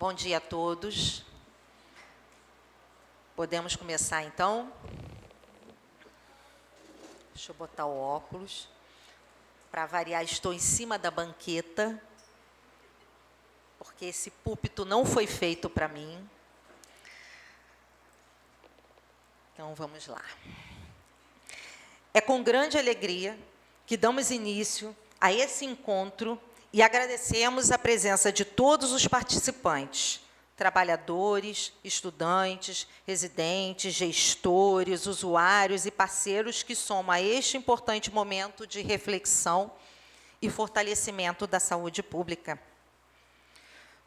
Bom dia a todos. Podemos começar, então? Deixa eu botar o óculos. Para variar, estou em cima da banqueta, porque esse púlpito não foi feito para mim. Então, vamos lá. É com grande alegria que damos início a esse encontro e agradecemos a presença de todos os participantes, trabalhadores, estudantes, residentes, gestores, usuários e parceiros que somam a este importante momento de reflexão e fortalecimento da saúde pública.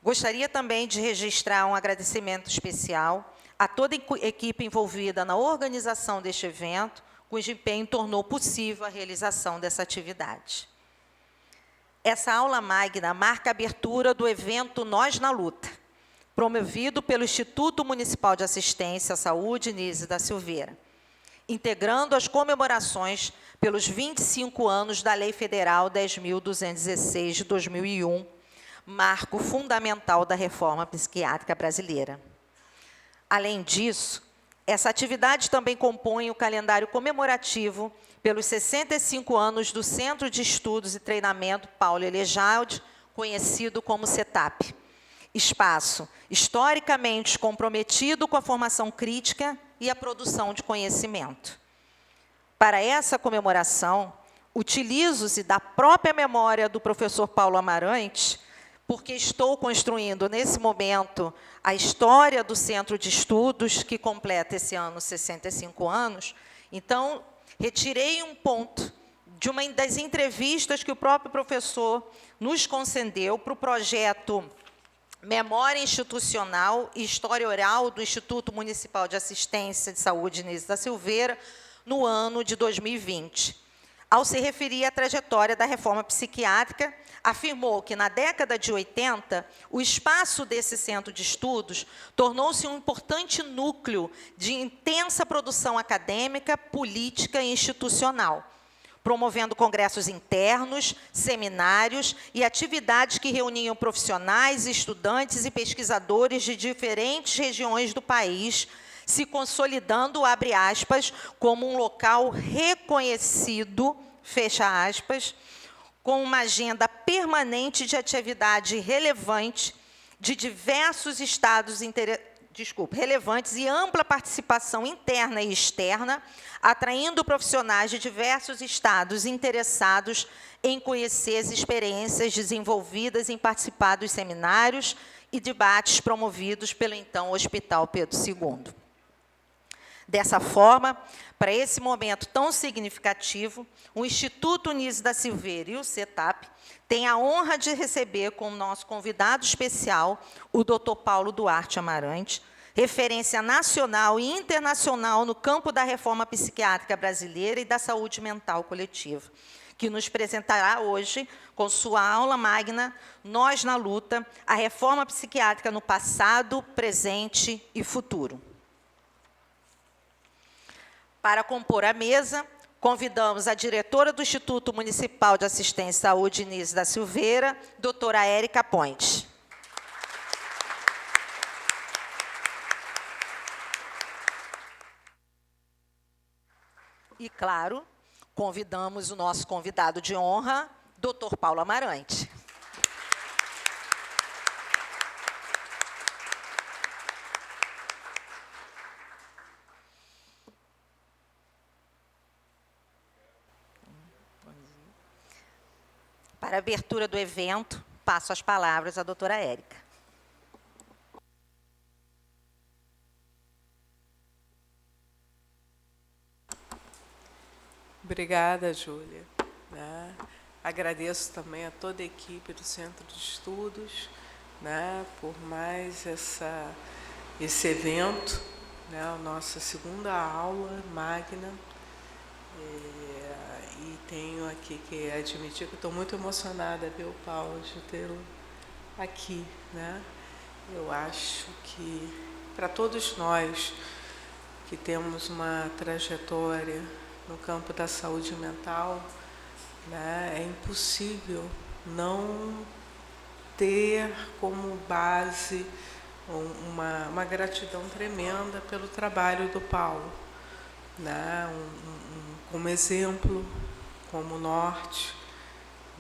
Gostaria também de registrar um agradecimento especial a toda a equipe envolvida na organização deste evento, cujo empenho tornou possível a realização dessa atividade. Essa aula magna marca a abertura do evento Nós na Luta, promovido pelo Instituto Municipal de Assistência à Saúde Nise da Silveira, integrando as comemorações pelos 25 anos da Lei Federal 10.216 de 2001, marco fundamental da reforma psiquiátrica brasileira. Além disso, essa atividade também compõe o calendário comemorativo pelos 65 anos do Centro de Estudos e Treinamento Paulo Elejalde, conhecido como CETAP, espaço historicamente comprometido com a formação crítica e a produção de conhecimento. Para essa comemoração, utilizo-se da própria memória do professor Paulo Amarante, porque estou construindo, nesse momento, a história do Centro de Estudos, que completa esse ano 65 anos. Então, retirei um ponto de uma das entrevistas que o próprio professor nos concedeu para o projeto Memória Institucional e História Oral do Instituto Municipal de Assistência de Saúde Nise da Silveira, no ano de 2020. Ao se referir à trajetória da reforma psiquiátrica, afirmou que, na década de 80, o espaço desse centro de estudos tornou-se um importante núcleo de intensa produção acadêmica, política e institucional, promovendo congressos internos, seminários e atividades que reuniam profissionais, estudantes e pesquisadores de diferentes regiões do país, se consolidando, abre aspas, como um local reconhecido, fecha aspas, com uma agenda permanente de atividade relevante de diversos estados relevantes e ampla participação interna e externa, atraindo profissionais de diversos estados interessados em conhecer as experiências desenvolvidas em participar dos seminários e debates promovidos pelo então Hospital Pedro II. Dessa forma, para esse momento tão significativo, o Instituto Nise da Silveira e o CETAP têm a honra de receber como nosso convidado especial o Dr. Paulo Duarte Amarante, referência nacional e internacional no campo da reforma psiquiátrica brasileira e da saúde mental coletiva, que nos apresentará hoje, com sua aula magna, Nós na Luta, a reforma psiquiátrica no passado, presente e futuro. Para compor a mesa, convidamos a diretora do Instituto Municipal de Assistência à Saúde Nise da Silveira, doutora Érica Ponte. E, claro, convidamos o nosso convidado de honra, doutor Paulo Amarante. Para a abertura do evento, passo as palavras à doutora Érica. Obrigada, Júlia. Agradeço também a toda a equipe do Centro de Estudos, por mais esse evento, a nossa segunda aula magna. E tenho aqui que admitir que estou muito emocionada, viu, Paulo, de tê-lo aqui. Eu acho que, para todos nós que temos uma trajetória no campo da saúde mental, é impossível não ter como base uma gratidão tremenda pelo trabalho do Paulo, né? Como exemplo, como norte,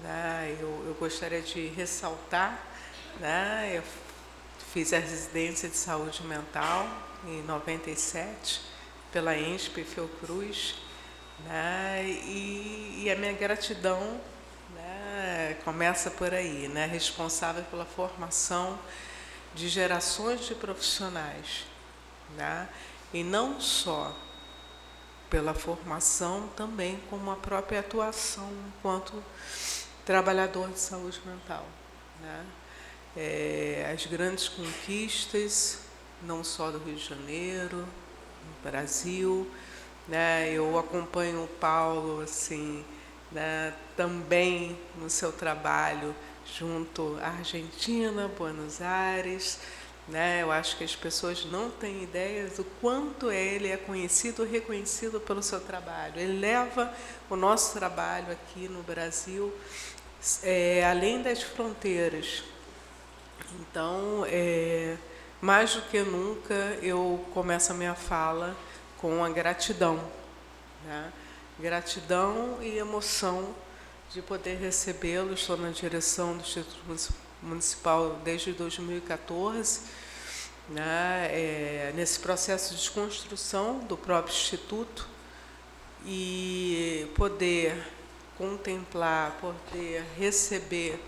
né? Eu gostaria de ressaltar, né? Eu fiz a residência de saúde mental em 97 pela ENSP Fiocruz, né? E a minha gratidão, né, começa por aí, né? Responsável pela formação de gerações de profissionais, né? E não só pela formação, também como a própria atuação enquanto trabalhador de saúde mental, né? As grandes conquistas, não só do Rio de Janeiro, no Brasil, né? Eu acompanho o Paulo assim, né, também no seu trabalho junto à Argentina, Buenos Aires, né? Eu acho que as pessoas não têm ideia do quanto ele é conhecido e reconhecido pelo seu trabalho. Ele leva o nosso trabalho aqui no Brasil além das fronteiras. Então, mais do que nunca, eu começo a minha fala com a gratidão, né? Gratidão e emoção de poder recebê-lo. Estou na direção do Instituto Municipal desde 2014, né? Nesse processo de construção do próprio Instituto, e poder contemplar, poder receber,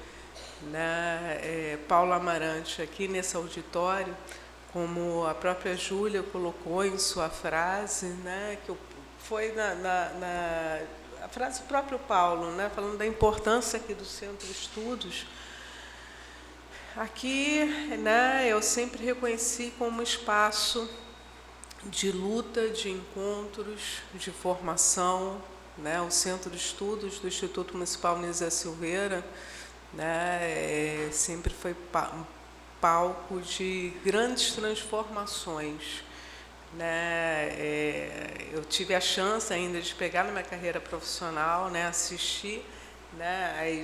né, Paulo Amarante aqui nesse auditório, como a própria Júlia colocou em sua frase, né, que foi a frase do próprio Paulo, né, falando da importância aqui do Centro de Estudos. Aqui, né, eu sempre reconheci como um espaço de luta, de encontros, de formação, né, o Centro de Estudos do Instituto Municipal Nisa Silveira, né, sempre foi um palco de grandes transformações, né? Eu tive a chance ainda de pegar na minha carreira profissional, né, assistir, né,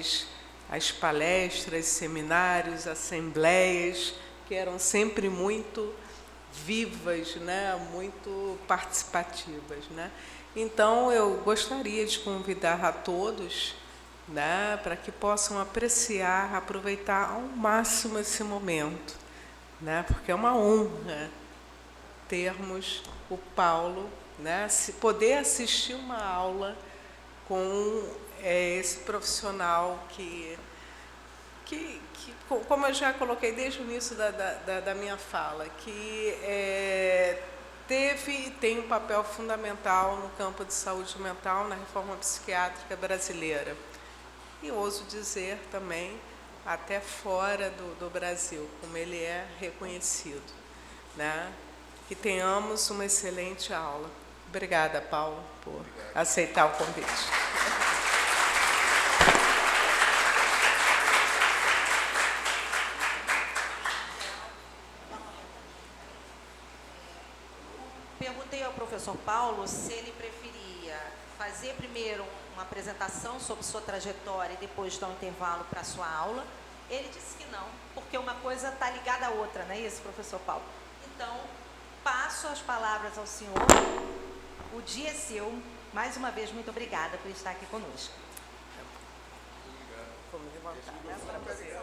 as palestras, seminários, assembleias, que eram sempre muito vivas, né, muito participativas, né? Então, eu gostaria de convidar a todos, né, para que possam apreciar, aproveitar ao máximo esse momento, né, porque é uma honra termos o Paulo, né, poder assistir uma aula com esse profissional que, como eu já coloquei desde o início da minha fala, que teve e tem um papel fundamental no campo de saúde mental, na reforma psiquiátrica brasileira. E ouso dizer também, até fora do Brasil, como ele é reconhecido, né? Que tenhamos uma excelente aula. Obrigada, Paulo, por aceitar o convite. Perguntei ao professor Paulo se ele preferia fazer primeiro uma apresentação sobre sua trajetória e depois dar um intervalo para a sua aula. Ele disse que não, porque uma coisa está ligada à outra, não é isso, professor Paulo? Então, passo as palavras ao senhor. O dia é seu. Mais uma vez, muito obrigada por estar aqui conosco. Vamos levantar, né, para fazer.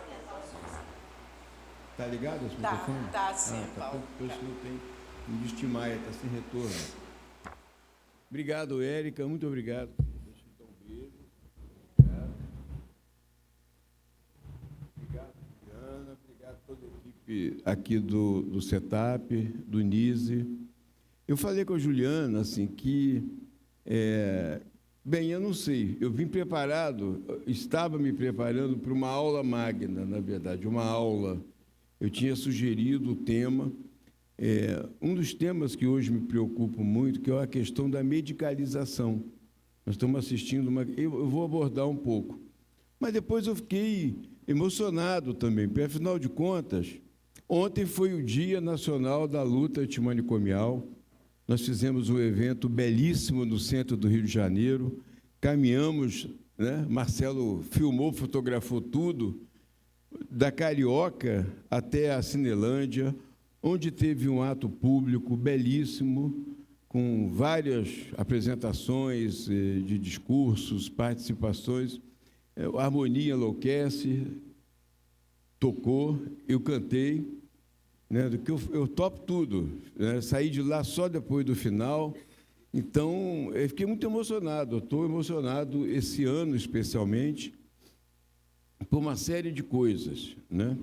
Está ligado esse microfone? Tá sim, tá. Paulo. Depois que não tem um destimai, está sem retorno. Obrigado, Érica, muito obrigado. Obrigado, Juliana, obrigado a toda a equipe aqui do CETAP, do NISE. Eu falei com a Juliana assim, que, bem, eu não sei, eu vim preparado, estava me preparando para uma aula magna, na verdade, uma aula. Eu tinha sugerido o tema, um dos temas que hoje me preocupa muito, que é a questão da medicalização. Nós estamos assistindo eu vou abordar um pouco. Mas depois eu fiquei emocionado também, porque, afinal de contas, ontem foi o Dia Nacional da Luta Antimanicomial. Nós fizemos um evento belíssimo no centro do Rio de Janeiro, caminhamos, né? Marcelo filmou, fotografou tudo. da Carioca até a Cinelândia, onde teve um ato público belíssimo, com várias apresentações de discursos, participações. A Harmonia Enlouquece tocou, eu cantei, né, do que eu topo tudo, né, saí de lá só depois do final. Então, eu fiquei muito emocionado, eu estou emocionado esse ano, especialmente, por uma série de coisas, né?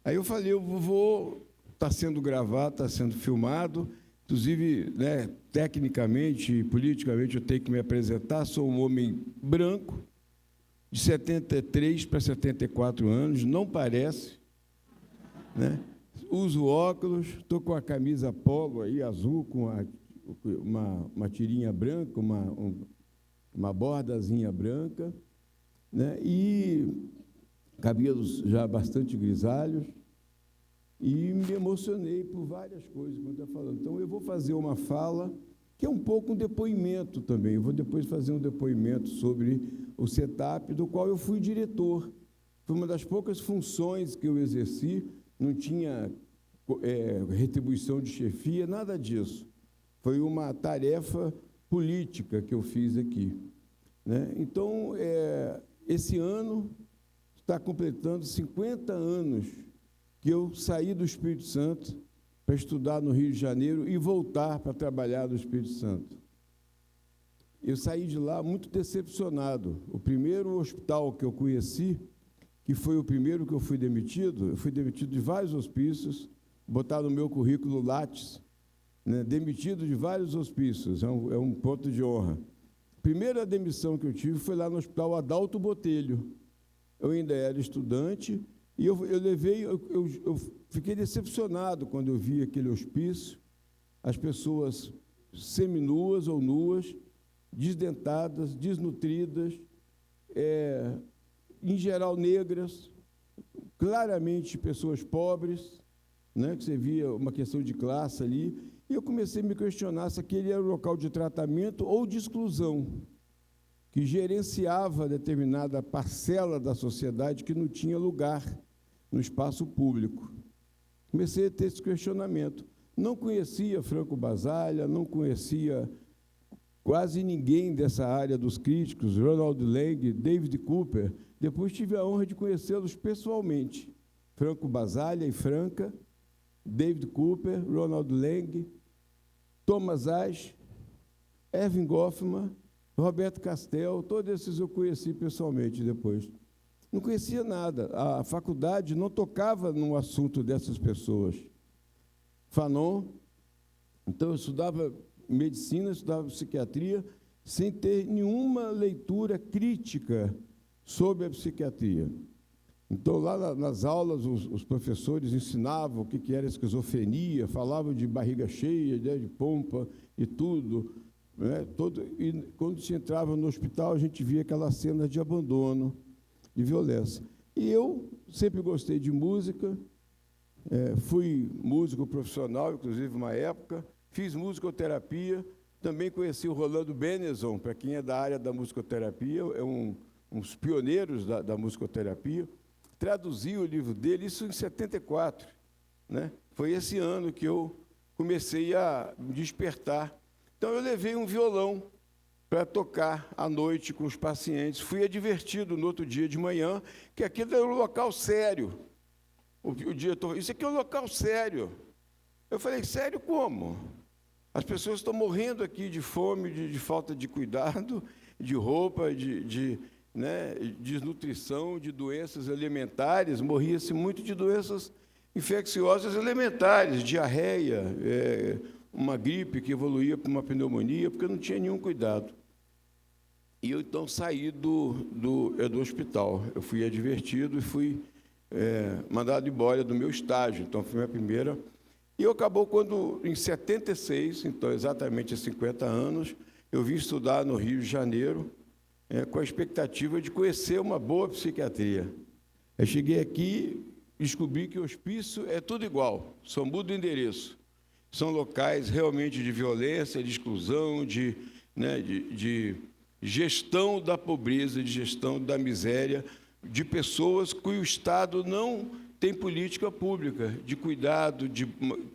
Aí eu falei, eu vou, está sendo gravado, está sendo filmado, inclusive, né, tecnicamente e politicamente eu tenho que me apresentar, sou um homem branco, de 73 para 74 anos, não parece, né? Uso óculos, estou com a camisa polo aí, azul, com uma tirinha branca, uma bordazinha branca, né? E cabelos já bastante grisalhos, e me emocionei por várias coisas, como está falando. Então, eu vou fazer uma fala, que é um pouco um depoimento também. Eu vou depois fazer um depoimento sobre o setup, do qual eu fui diretor. Foi uma das poucas funções que eu exerci, não tinha retribuição de chefia, nada disso. Foi uma tarefa política que eu fiz aqui, né? Então, esse ano está completando 50 anos que eu saí do Espírito Santo para estudar no Rio de Janeiro e voltar para trabalhar no Espírito Santo. Eu saí de lá muito decepcionado. O primeiro hospital que eu conheci, que foi o primeiro que eu fui demitido de vários hospícios, botar no meu currículo Lattes, né, demitido de vários hospícios, é um ponto de honra. A primeira demissão que eu tive foi lá no Hospital Adalto Botelho. Eu ainda era estudante, e eu fiquei decepcionado quando eu vi aquele hospício, as pessoas seminuas ou nuas, desdentadas, desnutridas, em geral negras, claramente pessoas pobres, né, que você via uma questão de classe ali, e eu comecei a me questionar se aquele era um local de tratamento ou de exclusão, que gerenciava determinada parcela da sociedade que não tinha lugar no espaço público. Comecei a ter esse questionamento. Não conhecia Franco Basaglia, não conhecia quase ninguém dessa área dos críticos, Ronald Lang, David Cooper. Depois tive a honra de conhecê-los pessoalmente. Franco Basaglia e Franca, David Cooper, Ronald Lang, Thomas Ash, Erving Goffman, Roberto Castell, todos esses eu conheci pessoalmente depois. Não conhecia nada. A faculdade não tocava no assunto dessas pessoas. Fanon, então eu estudava medicina, estudava psiquiatria, sem ter nenhuma leitura crítica sobre a psiquiatria. Então, lá nas aulas, os professores ensinavam o que era esquizofrenia, falavam de barriga cheia, de pompa e tudo, né? E quando se entrava no hospital, a gente via aquela cena de abandono, de violência. E eu sempre gostei de música, fui músico profissional, inclusive, uma época, fiz musicoterapia, também conheci o Rolando Benezon, para quem é da área da musicoterapia, é um dos pioneiros da musicoterapia, traduzi o livro dele, isso em 74, né? Foi esse ano que eu comecei a me despertar. Então, eu levei um violão para tocar à noite com os pacientes. Fui advertido no outro dia de manhã que aquilo era um local sério. O diretor, isso aqui é um local sério. Eu falei, sério como? As pessoas estão morrendo aqui de fome, de falta de cuidado, de roupa, de desnutrição, de doenças alimentares. Morria-se muito de doenças infecciosas elementares, diarreia, uma gripe que evoluía para uma pneumonia, porque não tinha nenhum cuidado. E eu, então, saí do hospital. Eu fui advertido e fui mandado embora do meu estágio. Então, foi a minha primeira. E acabou quando, em 76, então, exatamente há 50 anos, eu vim estudar no Rio de Janeiro, com a expectativa de conhecer uma boa psiquiatria. Eu cheguei aqui e descobri que o hospício é tudo igual, só muda o endereço. São locais realmente de violência, de exclusão, de gestão da pobreza, de gestão da miséria, de pessoas cujo Estado não tem política pública de cuidado, de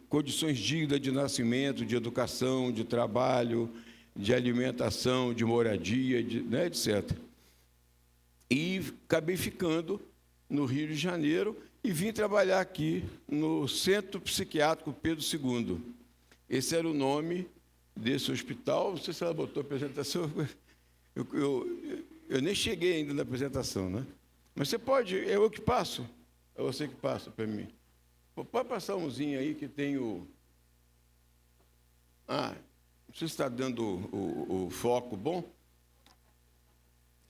condições dignas de nascimento, de educação, de trabalho, de alimentação, de moradia, né, etc. E acabei ficando no Rio de Janeiro e vim trabalhar aqui no Centro Psiquiátrico Pedro II. Esse era o nome desse hospital. Não sei se ela botou a apresentação. Eu nem cheguei ainda na apresentação, né? Mas você pode, é eu que passo. É você que passa para mim. Pode passar umzinho aí que tem o... você está dando o foco bom?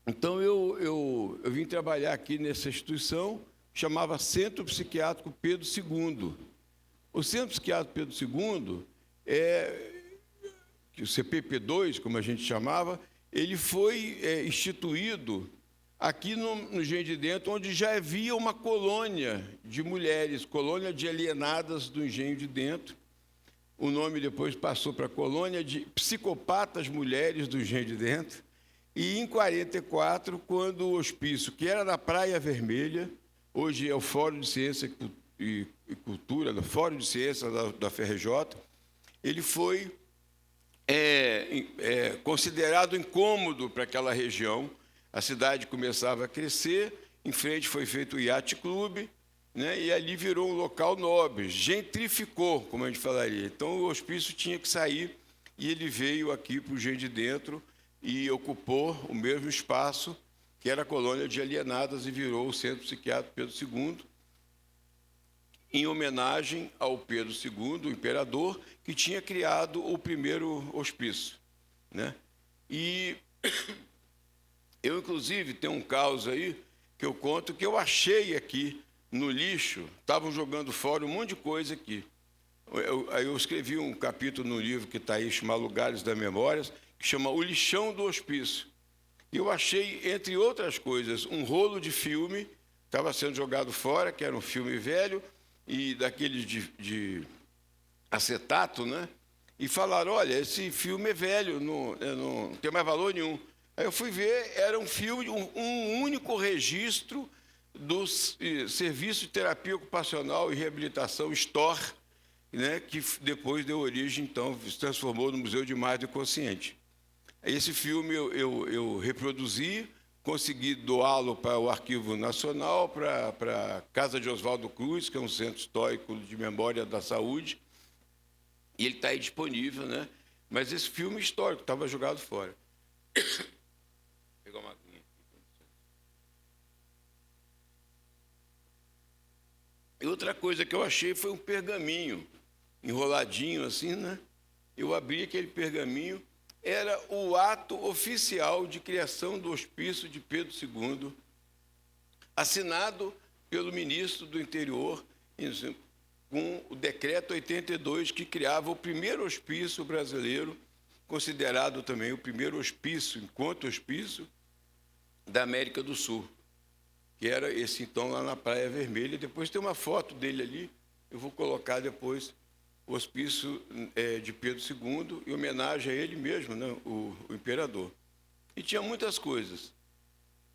Então, eu vim trabalhar aqui nessa instituição, chamava Centro Psiquiátrico Pedro II. O Centro Psiquiátrico Pedro II, que o CPP2, como a gente chamava, ele foi instituído aqui no Engenho de Dentro, onde já havia uma colônia de mulheres, colônia de alienadas do Engenho de Dentro. O nome depois passou para a colônia de psicopatas mulheres do Engenho de Dentro. E, em 1944, quando o hospício, que era na Praia Vermelha, hoje é o Fórum de Ciência e Cultura, do Fórum de Ciência da FRJ, ele foi considerado incômodo para aquela região. A cidade começava a crescer, em frente foi feito o Yacht Club, né, e ali virou um local nobre, gentrificou, como a gente falaria. Então, o hospício tinha que sair, e ele veio aqui para o Engenho de Dentro e ocupou o mesmo espaço, que era a colônia de alienadas, e virou o Centro Psiquiátrico Pedro II, em homenagem ao Pedro II, o imperador, que tinha criado o primeiro hospício, né? E eu, inclusive, tenho um caso aí que eu conto que eu achei aqui no lixo, estavam jogando fora um monte de coisa aqui. Eu escrevi um capítulo no livro que está aí, chamado Lugares da Memória, que chama O Lixão do Hospício. E eu achei, entre outras coisas, um rolo de filme, estava sendo jogado fora, que era um filme velho, e daquele de acetato, né? E falaram, olha, esse filme é velho, não tem mais valor nenhum. Aí eu fui ver, era um filme, um único registro do Serviço de Terapia Ocupacional e Reabilitação, STOR, né, que depois deu origem, então, se transformou no Museu de Imagem do Consciente. Esse filme eu reproduzi, consegui doá-lo para o Arquivo Nacional, para a Casa de Oswaldo Cruz, que é um centro histórico de memória da saúde, e ele está aí disponível, né? Mas esse filme histórico estava jogado fora. Pegar uma aguinha aqui. E outra coisa que eu achei foi um pergaminho, enroladinho assim, né? Eu abri aquele pergaminho, era o ato oficial de criação do Hospício de Pedro II, assinado pelo ministro do Interior, com o decreto 82, que criava o primeiro hospício brasileiro, considerado também o primeiro hospício, enquanto hospício, da América do Sul, que era esse, então, lá na Praia Vermelha. Depois tem uma foto dele ali, eu vou colocar depois, o Hospício de Pedro II, em homenagem a ele mesmo, né, o imperador. E tinha muitas coisas.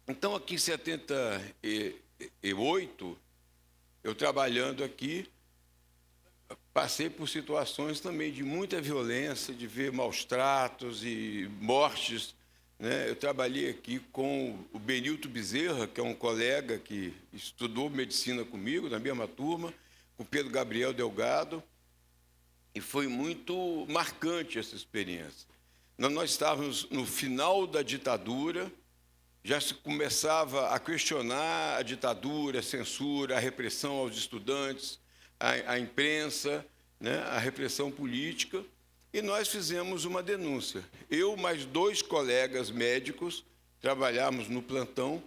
Então, aqui em 78, eu trabalhando aqui, passei por situações também de muita violência, de ver maus tratos e mortes, né? Eu trabalhei aqui com o Benilto Bezerra, que é um colega que estudou medicina comigo, na mesma turma, com o Pedro Gabriel Delgado, e foi muito marcante essa experiência. Nós estávamos no final da ditadura, já se começava a questionar a ditadura, a censura, a repressão aos estudantes, a imprensa, né, a repressão política, e nós fizemos uma denúncia. Eu, mais 2 colegas médicos, trabalhamos no plantão,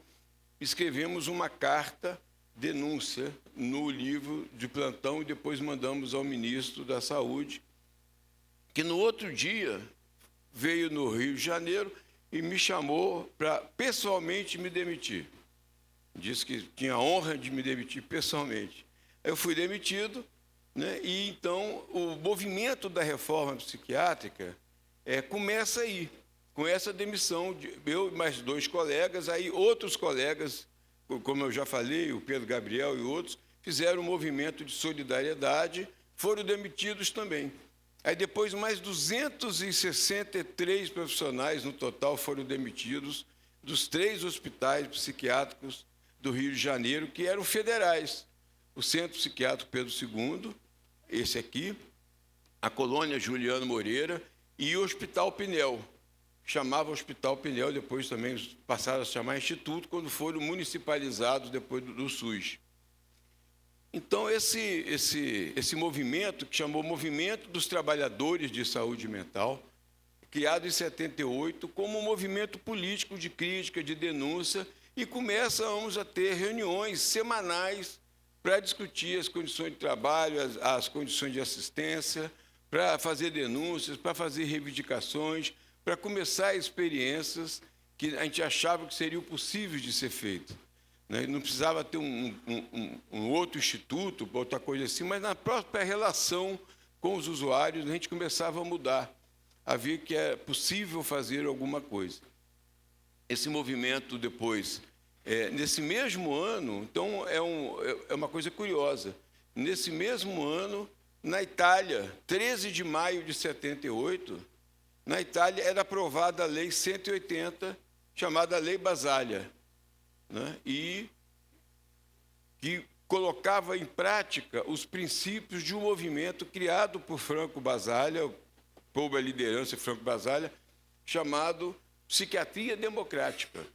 escrevemos uma carta denúncia no livro de plantão e depois mandamos ao ministro da Saúde, que no outro dia veio no Rio de Janeiro e me chamou para pessoalmente me demitir. Disse que tinha a honra de me demitir pessoalmente. Eu fui demitido, né, e então o movimento da reforma psiquiátrica começa aí, com essa demissão de eu e mais 2 colegas, aí outros colegas como eu já falei, o Pedro Gabriel e outros, fizeram um movimento de solidariedade, foram demitidos também. Aí depois mais 263 profissionais no total foram demitidos dos 3 hospitais psiquiátricos do Rio de Janeiro, que eram federais. O Centro Psiquiátrico Pedro II, esse aqui, a Colônia Juliano Moreira e o Hospital Pinel. Chamava Hospital Pinel, depois também passaram a se chamar Instituto, quando foram municipalizados depois do SUS. Então, esse movimento, que chamou Movimento dos Trabalhadores de Saúde Mental, criado em 78, como um movimento político de crítica, de denúncia, e começamos a ter reuniões semanais para discutir as condições de trabalho, as condições de assistência, para fazer denúncias, para fazer reivindicações, para começar experiências que a gente achava que seriam possíveis de ser feitas. Não precisava ter um outro instituto, outra coisa assim, mas na própria relação com os usuários, a gente começava a mudar, a ver que é possível fazer alguma coisa. Esse movimento depois, nesse mesmo ano, então é uma coisa curiosa, nesse mesmo ano, na Itália, 13 de maio de 78, na Itália era aprovada a Lei 180, chamada Lei Basaglia, né? E que colocava em prática os princípios de um movimento criado por Franco Basaglia, sob a liderança de Franco Basaglia, chamado Psiquiatria Democrática.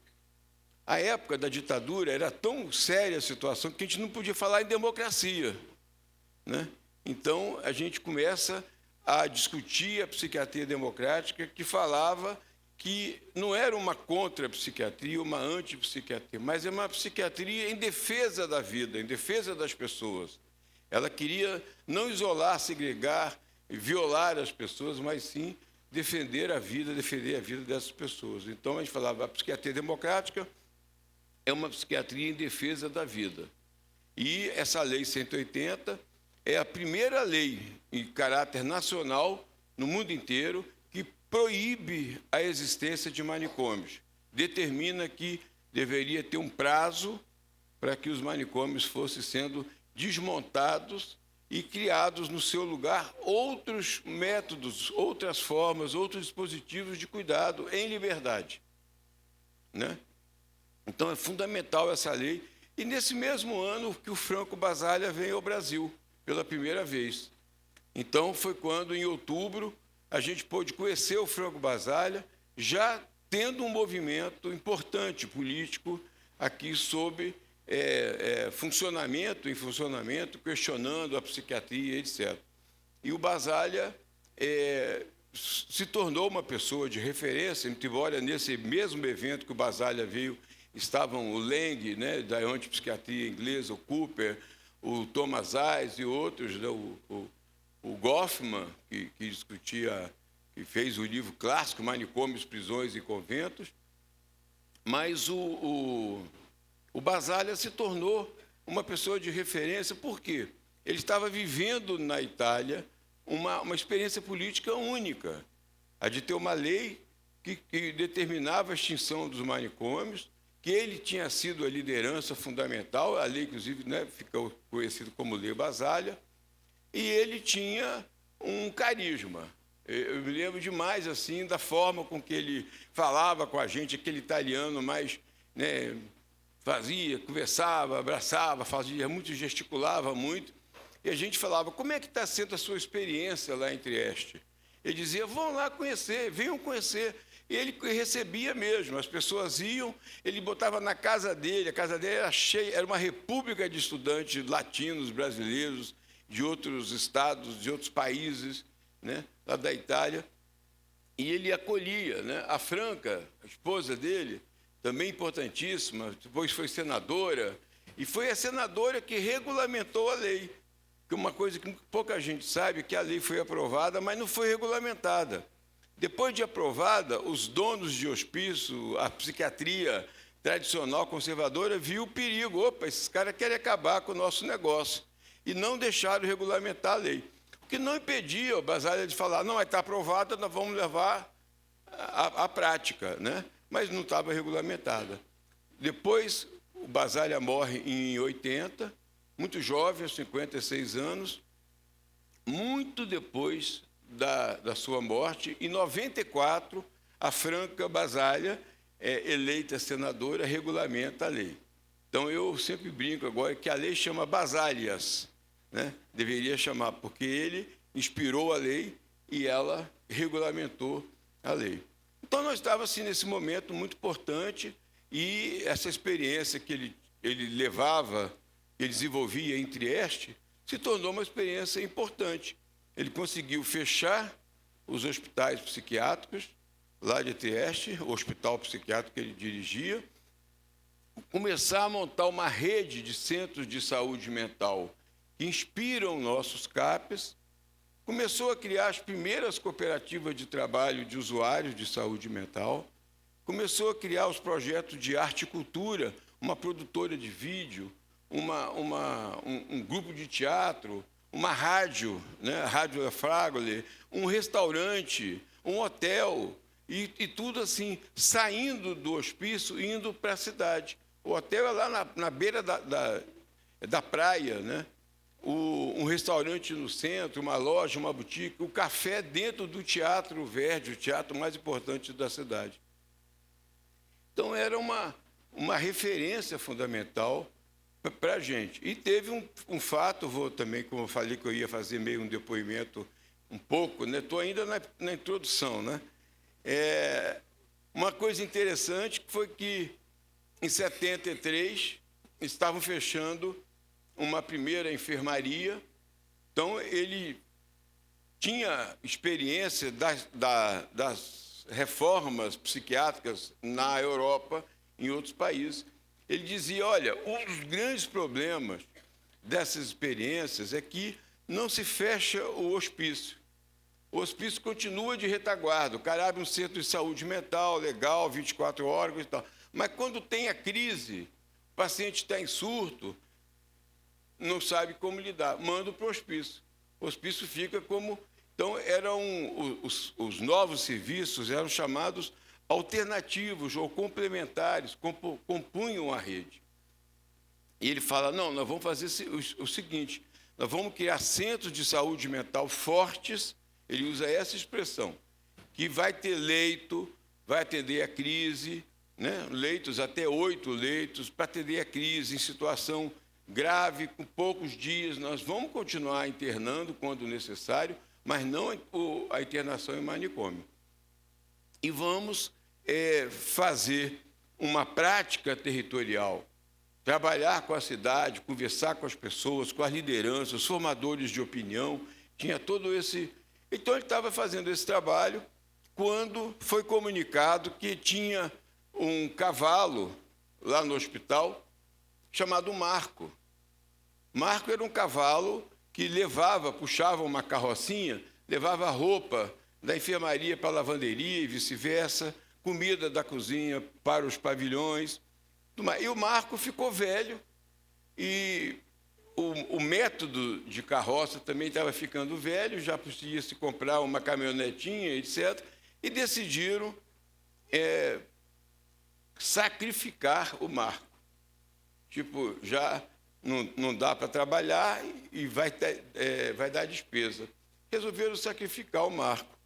A época da ditadura era tão séria a situação que a gente não podia falar em democracia, né? Então, a gente começa a discutir a psiquiatria democrática, que falava que não era uma contra-psiquiatria, uma antipsiquiatria, mas é uma psiquiatria em defesa da vida, em defesa das pessoas. Ela queria não isolar, segregar, violar as pessoas, mas sim defender a vida dessas pessoas. Então, a gente falava, a psiquiatria democrática é uma psiquiatria em defesa da vida. E essa Lei 180 é a primeira lei em caráter nacional, no mundo inteiro, que proíbe a existência de manicômios. Determina que deveria ter um prazo para que os manicômios fossem sendo desmontados e criados no seu lugar outros métodos, outras formas, outros dispositivos de cuidado em liberdade, né? Então, é fundamental essa lei. E nesse mesmo ano que o Franco Basaglia veio ao Brasil, pela primeira vez. Então, foi quando, em outubro, a gente pôde conhecer o Franco Basaglia, já tendo um movimento importante político aqui sob funcionamento, questionando a psiquiatria, etc. E o Basaglia se tornou uma pessoa de referência, embora nesse mesmo evento que o Basaglia veio, estavam o Leng, né, da antipsiquiatria inglesa, o Cooper, o Thomas Ives e outros, né, o Goffman, que discutia, que fez o livro clássico Manicômios, Prisões e Conventos, mas o Basaglia se tornou uma pessoa de referência. Por quê? Ele estava vivendo na Itália uma experiência política única, a de ter uma lei que determinava a extinção dos manicômios, que ele tinha sido a liderança fundamental, a lei, inclusive, né, ficou conhecida como Lei Basaglia, e ele tinha um carisma. Eu me lembro demais assim da forma com que ele falava com a gente, aquele italiano mais, né, fazia, conversava, abraçava, fazia muito, gesticulava muito, e a gente falava, como é que está sendo a sua experiência lá em Trieste? Ele dizia, vão lá conhecer, venham conhecer. E ele recebia mesmo, as pessoas iam, ele botava na casa dele, a casa dele era cheia, era uma república de estudantes latinos, brasileiros, de outros estados, de outros países, né, lá da Itália, e ele acolhia, né? A Franca, a esposa dele, também importantíssima, depois foi senadora, e foi a senadora que regulamentou a lei, que uma coisa que pouca gente sabe, que a lei foi aprovada, mas não foi regulamentada. Depois de aprovada, os donos de hospício, a psiquiatria tradicional conservadora, viu o perigo. Opa, esses caras querem acabar com o nosso negócio. E não deixaram regulamentar a lei. O que não impedia o Basaglia de falar, não, está aprovada, nós vamos levar à prática, né? Mas não estava regulamentada. Depois, o Basaglia morre em 80, muito jovem, aos 56 anos, muito depois da sua morte. Em 94, a Franca Basaglia, eleita senadora, regulamenta a lei. Então, eu sempre brinco agora que a lei chama Basaglias, né? Deveria chamar, porque ele inspirou a lei e ela regulamentou a lei. Então, nós estávamos assim, nesse momento muito importante, e essa experiência que ele levava, que ele desenvolvia em Trieste, se tornou uma experiência importante. Ele conseguiu fechar os hospitais psiquiátricos lá de Trieste, o hospital psiquiátrico que ele dirigia, começar a montar uma rede de centros de saúde mental que inspiram nossos CAPs, começou a criar as primeiras cooperativas de trabalho de usuários de saúde mental, começou a criar os projetos de arte e cultura, uma produtora de vídeo, um grupo de teatro, uma rádio, né, a Rádio La Fragole, um restaurante, um hotel, e tudo assim, saindo do hospício e indo para a cidade. O hotel é lá na beira da praia, né? Um restaurante no centro, uma loja, uma boutique, o café dentro do Teatro Verde, o teatro mais importante da cidade. Então, era uma referência fundamental para a gente. E teve um fato, vou também, como eu falei que eu ia fazer meio um depoimento um pouco, né? Estou ainda na introdução, né? Uma coisa interessante foi que, em 73, estavam fechando uma primeira enfermaria. Então, ele tinha experiência das reformas psiquiátricas na Europa, em outros países. Ele dizia, olha, um dos grandes problemas dessas experiências é que não se fecha o hospício. O hospício continua de retaguarda. O cara abre um centro de saúde mental, legal, 24 horas e tal. Mas quando tem a crise, o paciente está em surto, não sabe como lidar, manda para o hospício. O hospício fica como... Então, os novos serviços eram chamados alternativos ou complementares, compunham a rede. E ele fala, não, nós vamos fazer o seguinte, nós vamos criar centros de saúde mental fortes, ele usa essa expressão, que vai ter leito, vai atender a crise, né? Leitos, até 8 leitos, para atender a crise em situação grave, com poucos dias. Nós vamos continuar internando quando necessário, mas não a internação em manicômio. E vamos fazer uma prática territorial, trabalhar com a cidade, conversar com as pessoas, com as lideranças, os formadores de opinião, tinha todo esse... Então, ele estava fazendo esse trabalho quando foi comunicado que tinha um cavalo lá no hospital chamado Marco. Marco era um cavalo que puxava uma carrocinha, levava roupa da enfermaria para a lavanderia e vice-versa, comida da cozinha para os pavilhões. E o Marco ficou velho e o método de carroça também estava ficando velho, já podia se comprar uma caminhonetinha, etc. E decidiram sacrificar o Marco. Tipo, já não dá para trabalhar e vai dar despesa. Resolveram sacrificar o Marco.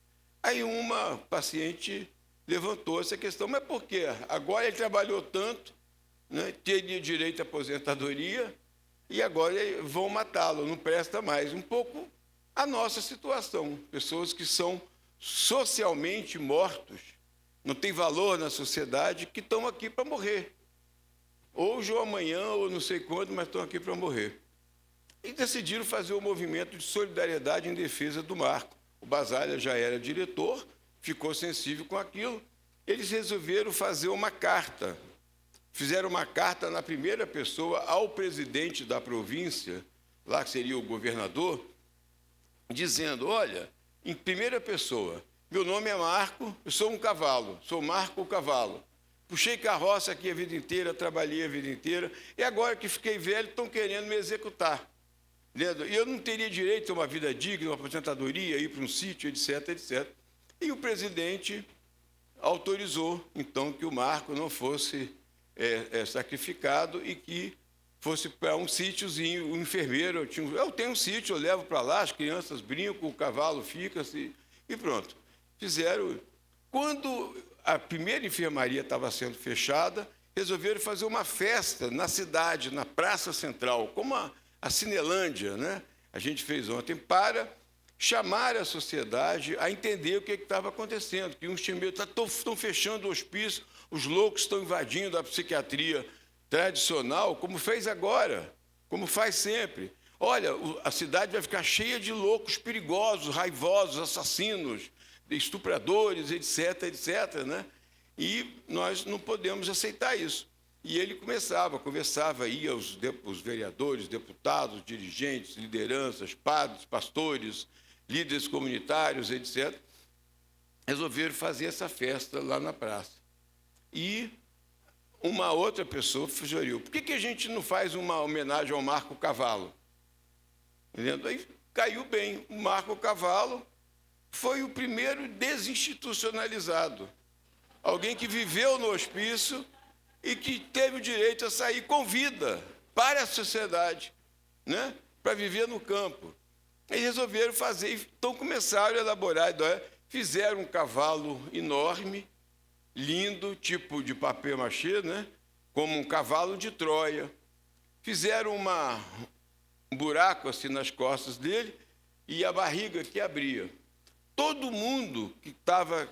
Aí uma paciente levantou essa questão, mas por quê? Agora ele trabalhou tanto, né, teria direito à aposentadoria, e agora vão matá-lo, não presta mais. Um pouco a nossa situação. Pessoas que são socialmente mortos, não têm valor na sociedade, que estão aqui para morrer. Hoje ou amanhã, ou não sei quando, mas estão aqui para morrer. E decidiram fazer um movimento de solidariedade em defesa do Marco. O Basaglia já era diretor, ficou sensível com aquilo. Eles resolveram fazer uma carta. Fizeram uma carta na primeira pessoa ao presidente da província, lá que seria o governador, dizendo, olha, em primeira pessoa, meu nome é Marco, eu sou um cavalo, sou Marco o cavalo. Puxei carroça aqui a vida inteira, trabalhei a vida inteira, e agora que fiquei velho, estão querendo me executar. E eu não teria direito a uma vida digna, uma aposentadoria, ir para um sítio, etc, etc. E o presidente autorizou, então, que o Marco não fosse sacrificado e que fosse para um sítiozinho, um enfermeiro, eu tenho um sítio, eu levo para lá, as crianças brincam, o cavalo fica assim, e pronto. Fizeram. Quando a primeira enfermaria estava sendo fechada, resolveram fazer uma festa na cidade, na Praça Central, como a Cinelândia, né? A gente fez ontem, para chamar a sociedade a entender o que estava acontecendo, que uns tinham medo, estão fechando o hospício, os loucos estão invadindo a psiquiatria tradicional, como fez agora, como faz sempre. Olha, a cidade vai ficar cheia de loucos perigosos, raivosos, assassinos, estupradores, etc., etc., né? E nós não podemos aceitar isso. E ele conversava, ia os vereadores, deputados, dirigentes, lideranças, padres, pastores, líderes comunitários, etc., resolveram fazer essa festa lá na praça. E uma outra pessoa sugeriu, por que a gente não faz uma homenagem ao Marco Cavallo? Entendeu? Aí caiu bem. O Marco Cavallo foi o primeiro desinstitucionalizado. Alguém que viveu no hospício e que teve o direito a sair com vida para a sociedade, né? Para viver no campo. E resolveram fazer, então começaram a elaborar, fizeram um cavalo enorme, lindo, tipo de papel machê, né? Como um cavalo de Troia. Fizeram um buraco assim nas costas dele e a barriga que abria. Todo mundo que estava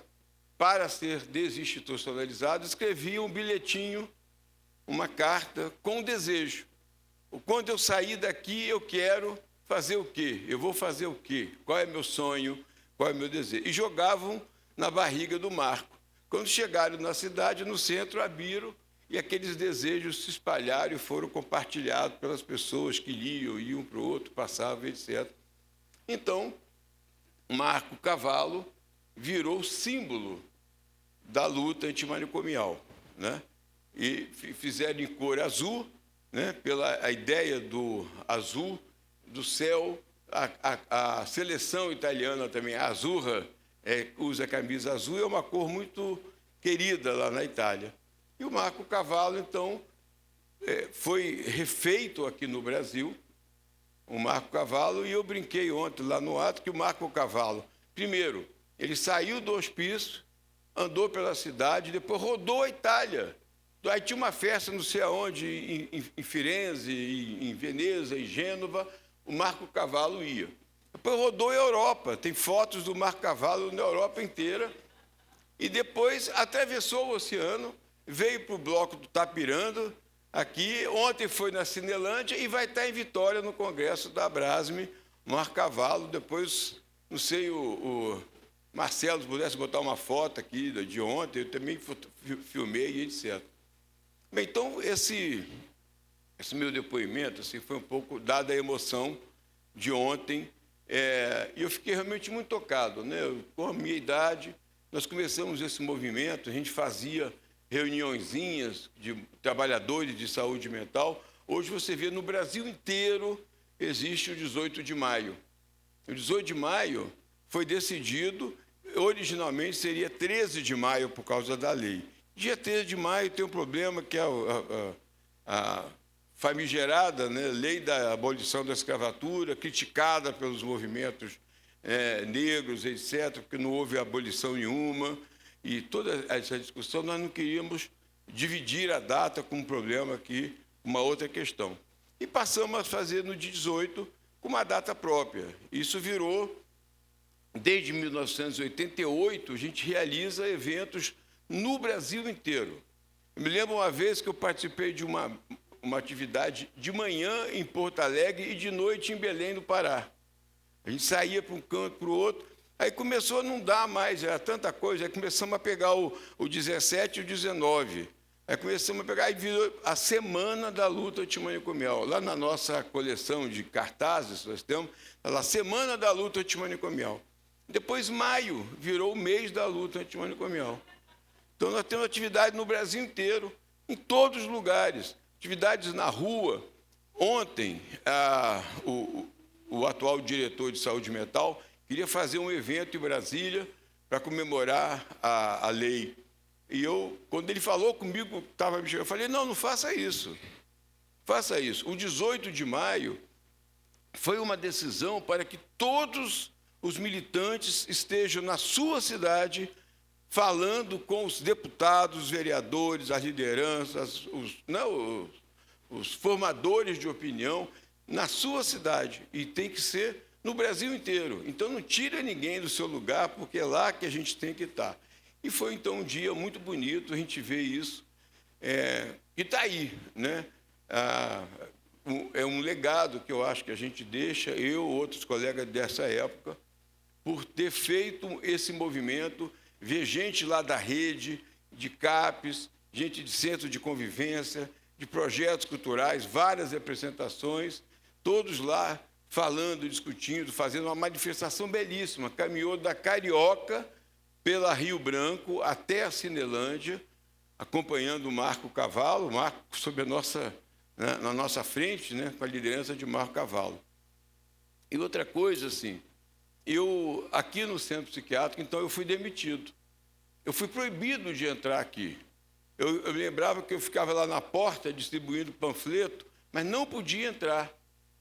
para ser desinstitucionalizado escrevia um bilhetinho, uma carta com um desejo. Quando eu sair daqui, eu quero fazer o quê? Eu vou fazer o quê? Qual é meu sonho? Qual é meu desejo? E jogavam na barriga do Marco. Quando chegaram na cidade, no centro, abriram e aqueles desejos se espalharam e foram compartilhados pelas pessoas que liam, iam para o outro, passavam, etc. Então, Marco Cavallo virou símbolo da luta antimanicomial, né? E fizeram em cor azul, né? Pela a ideia do azul, do céu, a seleção italiana também, a Azzurra, usa a camisa azul, é uma cor muito querida lá na Itália. E o Marco Cavallo, então, foi refeito aqui no Brasil, o Marco Cavallo, e eu brinquei ontem lá no ato que o Marco Cavallo, primeiro, ele saiu do hospício, andou pela cidade, depois rodou a Itália. Aí tinha uma festa não sei aonde, em Firenze, em Veneza, em Gênova, o Marco Cavallo ia. Depois rodou a Europa, tem fotos do Marco Cavallo na Europa inteira, e depois atravessou o oceano, veio para o bloco do Tapirando, aqui, ontem foi na Cinelândia e vai estar em Vitória, no Congresso da Abrasme, Marco Cavallo. Depois, não sei, o Marcelo, se pudesse botar uma foto aqui de ontem, eu também filmei, etc. Bem, então, esse meu depoimento assim, foi um pouco dada a emoção de ontem, e eu fiquei realmente muito tocado, né? Com a minha idade, nós começamos esse movimento, a gente fazia reuniõezinhas de trabalhadores de saúde mental. Hoje você vê no Brasil inteiro existe o 18 de maio. O 18 de maio foi decidido, originalmente seria 13 de maio por causa da lei. Dia 13 de maio tem um problema que é a famigerada, né, lei da abolição da escravatura, criticada pelos movimentos negros, etc., porque não houve abolição nenhuma. E toda essa discussão, nós não queríamos dividir a data com um problema aqui, uma outra questão. E passamos a fazer no dia 18 com uma data própria. Isso virou, desde 1988, a gente realiza eventos no Brasil inteiro. Eu me lembro uma vez que eu participei de uma atividade de manhã em Porto Alegre e de noite em Belém do Pará. A gente saía para um canto, para o outro. Aí começou a não dar mais, era tanta coisa, aí começamos a pegar o 17 e o 19. Aí começamos a pegar, aí virou a Semana da Luta Antimanicomial. Lá na nossa coleção de cartazes, nós temos a Semana da Luta Antimanicomial. Depois, maio, virou o mês da luta antimanicomial. Então, nós temos atividade no Brasil inteiro, em todos os lugares. Atividades na rua. Ontem, o atual diretor de saúde mental queria fazer um evento em Brasília para comemorar a lei E quando ele falou comigo, eu falei, não faça isso. Faça isso. O 18 de maio foi uma decisão para que todos os militantes estejam na sua cidade falando com os deputados, os vereadores, as lideranças, os formadores de opinião na sua cidade. E tem que ser no Brasil inteiro. Então, não tira ninguém do seu lugar, porque é lá que a gente tem que estar. E foi, então, um dia muito bonito, a gente vê isso. E está aí, né? É um legado que eu acho que a gente deixa, eu, outros colegas dessa época, por ter feito esse movimento, ver gente lá da rede, de CAPES, gente de centro de convivência, de projetos culturais, várias representações, todos lá falando, discutindo, fazendo uma manifestação belíssima. Caminhou da Carioca pela Rio Branco até a Cinelândia, acompanhando o Marco Cavallo, sob na nossa frente, né, com a liderança de Marco Cavallo. E outra coisa, assim, eu, aqui no centro psiquiátrico, então, eu fui demitido. Eu fui proibido de entrar aqui. Eu me lembrava que eu ficava lá na porta distribuindo panfleto, mas não podia entrar.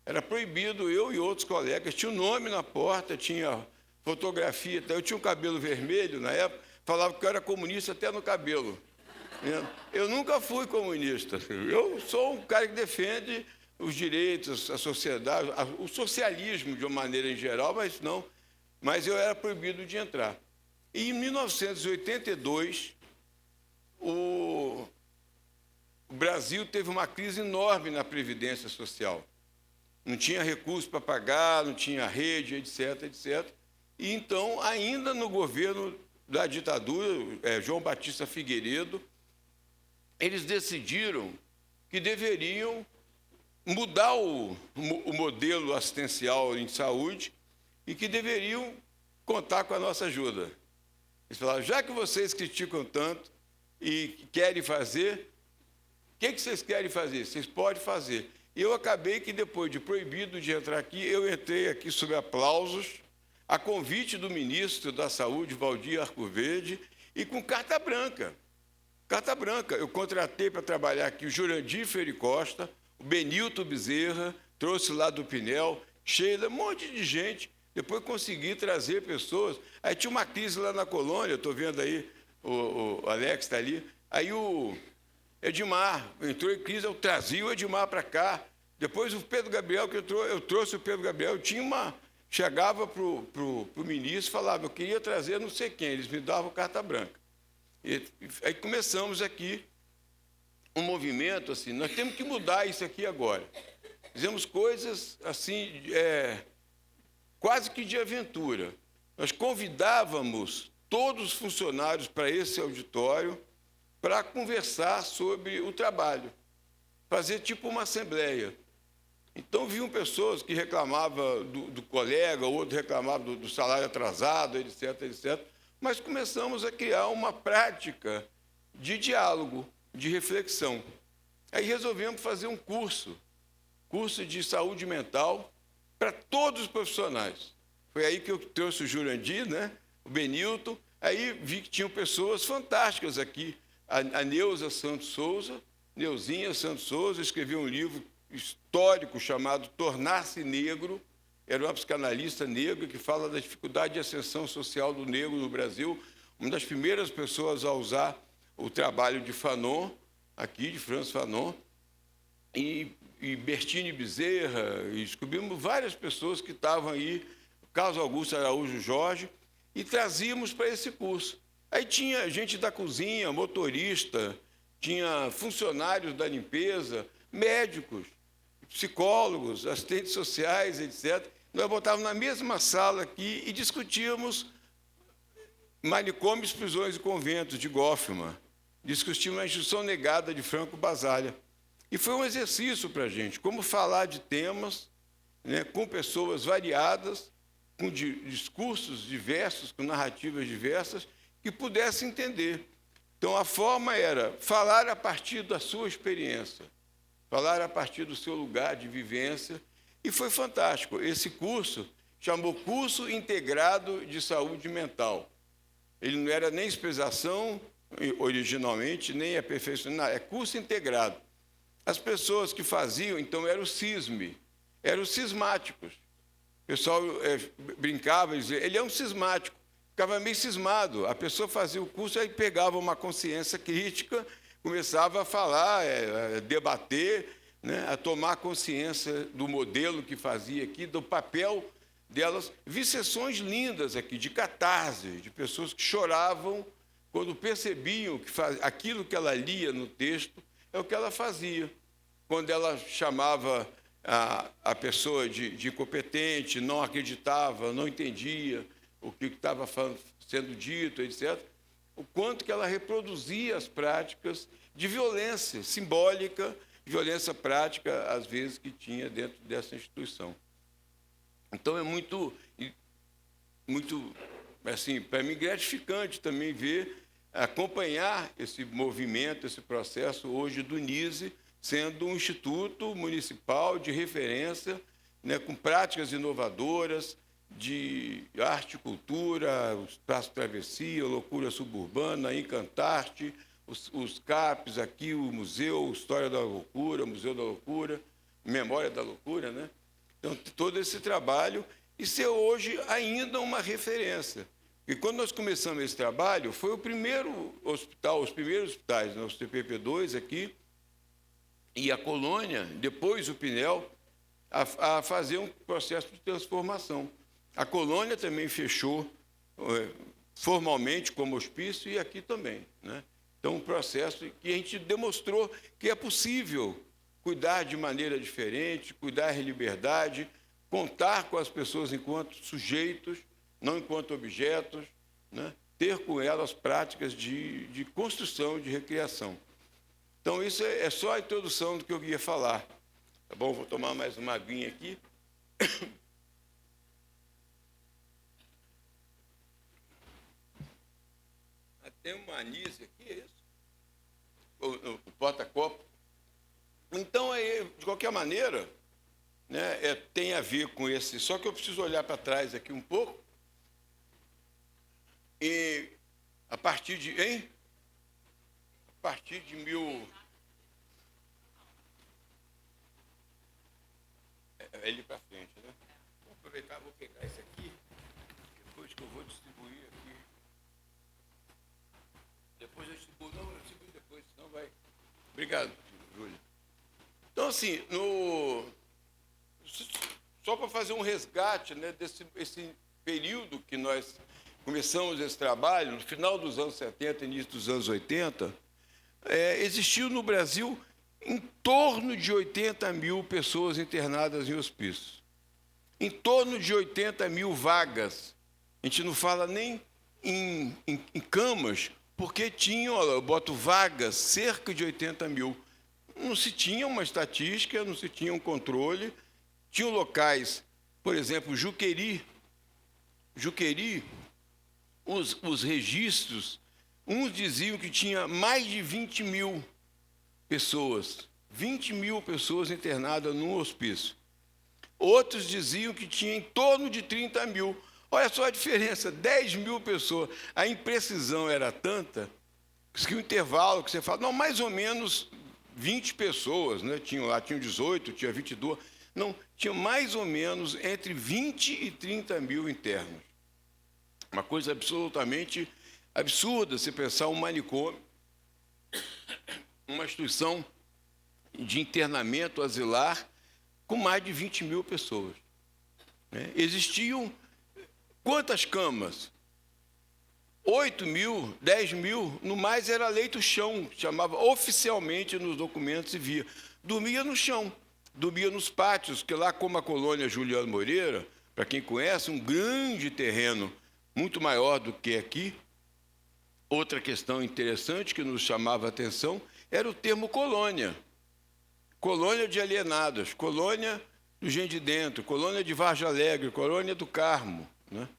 Era proibido, eu e outros colegas. Tinha um nome na porta, tinha fotografia. Eu tinha um cabelo vermelho na época, falava que eu era comunista até no cabelo. Eu nunca fui comunista. Eu sou um cara que defende os direitos, a sociedade, o socialismo de uma maneira em geral, mas eu era proibido de entrar. E em 1982, o Brasil teve uma crise enorme na Previdência Social. Não tinha recursos para pagar, não tinha rede, etc, etc. E então, ainda no governo da ditadura, João Batista Figueiredo, eles decidiram que deveriam mudar o modelo assistencial em saúde e que deveriam contar com a nossa ajuda. Eles falaram, já que vocês criticam tanto e querem fazer, o que vocês querem fazer? Vocês podem fazer. E eu acabei que, depois de proibido de entrar aqui, eu entrei aqui sob aplausos, a convite do ministro da Saúde, Valdir Arcoverde, e com carta branca. Carta branca. Eu contratei para trabalhar aqui o Jurandir Ferri Costa, o Benilton Bezerra, trouxe lá do Pinel, Sheila, um monte de gente. Depois consegui trazer pessoas. Aí tinha uma crise lá na colônia, estou vendo aí, o Alex está ali. Aí o Edmar entrou em crise, eu trazia o Edmar para cá. Depois o Pedro Gabriel, que eu trouxe o Pedro Gabriel, chegava para o ministro e falava, eu queria trazer não sei quem, eles me davam carta branca. E aí começamos aqui um movimento assim, nós temos que mudar isso aqui agora. Fizemos coisas assim, quase que de aventura. Nós convidávamos todos os funcionários para esse auditório para conversar sobre o trabalho, fazer tipo uma assembleia. Então, vinham pessoas que reclamavam do colega, outro reclamava do salário atrasado, etc, etc. Mas começamos a criar uma prática de diálogo, de reflexão. Aí resolvemos fazer um curso de saúde mental para todos os profissionais. Foi aí que eu trouxe o Jurandir, né? O Benilton. Aí vi que tinham pessoas fantásticas aqui. A Neuza Santos Souza, Neuzinha Santos Souza, escreveu um livro histórico chamado Tornar-se Negro. Era uma psicanalista negra que fala da dificuldade de ascensão social do negro no Brasil. Uma das primeiras pessoas a usar o trabalho de Fanon, aqui, de Franz Fanon, e Bertine Bezerra, e descobrimos várias pessoas que estavam aí, Carlos Augusto Araújo Jorge, e trazíamos para esse curso. Aí tinha gente da cozinha, motorista, tinha funcionários da limpeza, médicos, psicólogos, assistentes sociais, etc. Nós botávamos na mesma sala aqui e discutíamos manicômios, prisões e conventos de Goffman, discutimos a Instrução Negada de Franco Basaglia. E foi um exercício para a gente, como falar de temas, né, com pessoas variadas, com discursos diversos, com narrativas diversas, que pudessem entender. Então, a forma era falar a partir da sua experiência, falar a partir do seu lugar de vivência, e foi fantástico. Esse curso chamou Curso Integrado de Saúde Mental. Ele não era nem especialização, originalmente, nem aperfeiçoamento, é curso integrado. As pessoas que faziam, então, eram os cismáticos. O pessoal brincava e dizia, ele é um cismático. Ficava meio cismado. A pessoa fazia o curso, aí pegava uma consciência crítica, começava a falar, a debater, né, a tomar consciência do modelo que fazia aqui, do papel delas. Vi sessões lindas aqui, de catarse, de pessoas que choravam quando percebiam que aquilo que ela lia no texto é o que ela fazia. Quando ela chamava a pessoa de incompetente, não acreditava, não entendia o que estava sendo dito, etc., o quanto que ela reproduzia as práticas de violência simbólica, violência prática, às vezes, que tinha dentro dessa instituição. Então, é muito assim, para mim, gratificante também acompanhar esse movimento, esse processo hoje do NISE, sendo um instituto municipal de referência, né, com práticas inovadoras de arte e cultura, o Espaço Travessia, Loucura Suburbana, Encantarte, os CAPs aqui, o Museu História da Loucura, Museu da Loucura, Memória da Loucura, né? Então, todo esse trabalho, e ser hoje ainda uma referência. E quando nós começamos esse trabalho, foi o primeiro hospital, os primeiros hospitais, né, o CPP2 aqui, e a Colônia, depois o Pinel, a fazer um processo de transformação. A Colônia também fechou formalmente como hospício e aqui também, né? Então, um processo que a gente demonstrou que é possível cuidar de maneira diferente, cuidar em liberdade, contar com as pessoas enquanto sujeitos, não enquanto objetos, né? Ter com elas práticas de construção, de recriação. Então, isso é só a introdução do que eu ia falar. Tá bom? Vou tomar mais uma aguinha aqui. Tem uma anise aqui, é isso? O porta-copo. Então, de qualquer maneira, né, tem a ver com esse... Só que eu preciso olhar para trás aqui um pouco. E a partir de... Hein? A partir de É ele para frente, né? Vou aproveitar, vou pegar esse aqui, depois que eu vou distribuir aqui. Depois eu distribuo, não, eu distribuo depois, senão vai... Obrigado, Júlia. Então, assim, só para fazer um resgate, né, esse período que nós começamos esse trabalho, no final dos anos 70, início dos anos 80, existiu no Brasil em torno de 80 mil pessoas internadas em hospícios. Em torno de 80 mil vagas. A gente não fala nem em camas, porque tinham, eu boto vagas, cerca de 80 mil. Não se tinha uma estatística, não se tinha um controle. Tinham locais, por exemplo, Juqueri, os registros, uns diziam que tinha mais de 20 mil pessoas, 20 mil pessoas internadas num hospício. Outros diziam que tinha em torno de 30 mil. Olha só a diferença, 10 mil pessoas. A imprecisão era tanta que o intervalo que você fala, não, mais ou menos 20 pessoas, né? Tinham 18, tinha 22. Não, tinha mais ou menos entre 20 e 30 mil internos. Uma coisa absolutamente absurda se pensar um manicômio, uma instituição de internamento asilar com mais de 20 mil pessoas. Existiam quantas camas? 8 mil, 10 mil, no mais era leito-chão, chamava oficialmente nos documentos e via. Dormia no chão, dormia nos pátios, que lá como a colônia Juliano Moreira, para quem conhece, um grande terreno, muito maior do que aqui. Outra questão interessante que nos chamava a atenção era o termo colônia. Colônia de alienados, colônia do Gente de Dentro, colônia de Vargem Alegre, colônia do Carmo, né?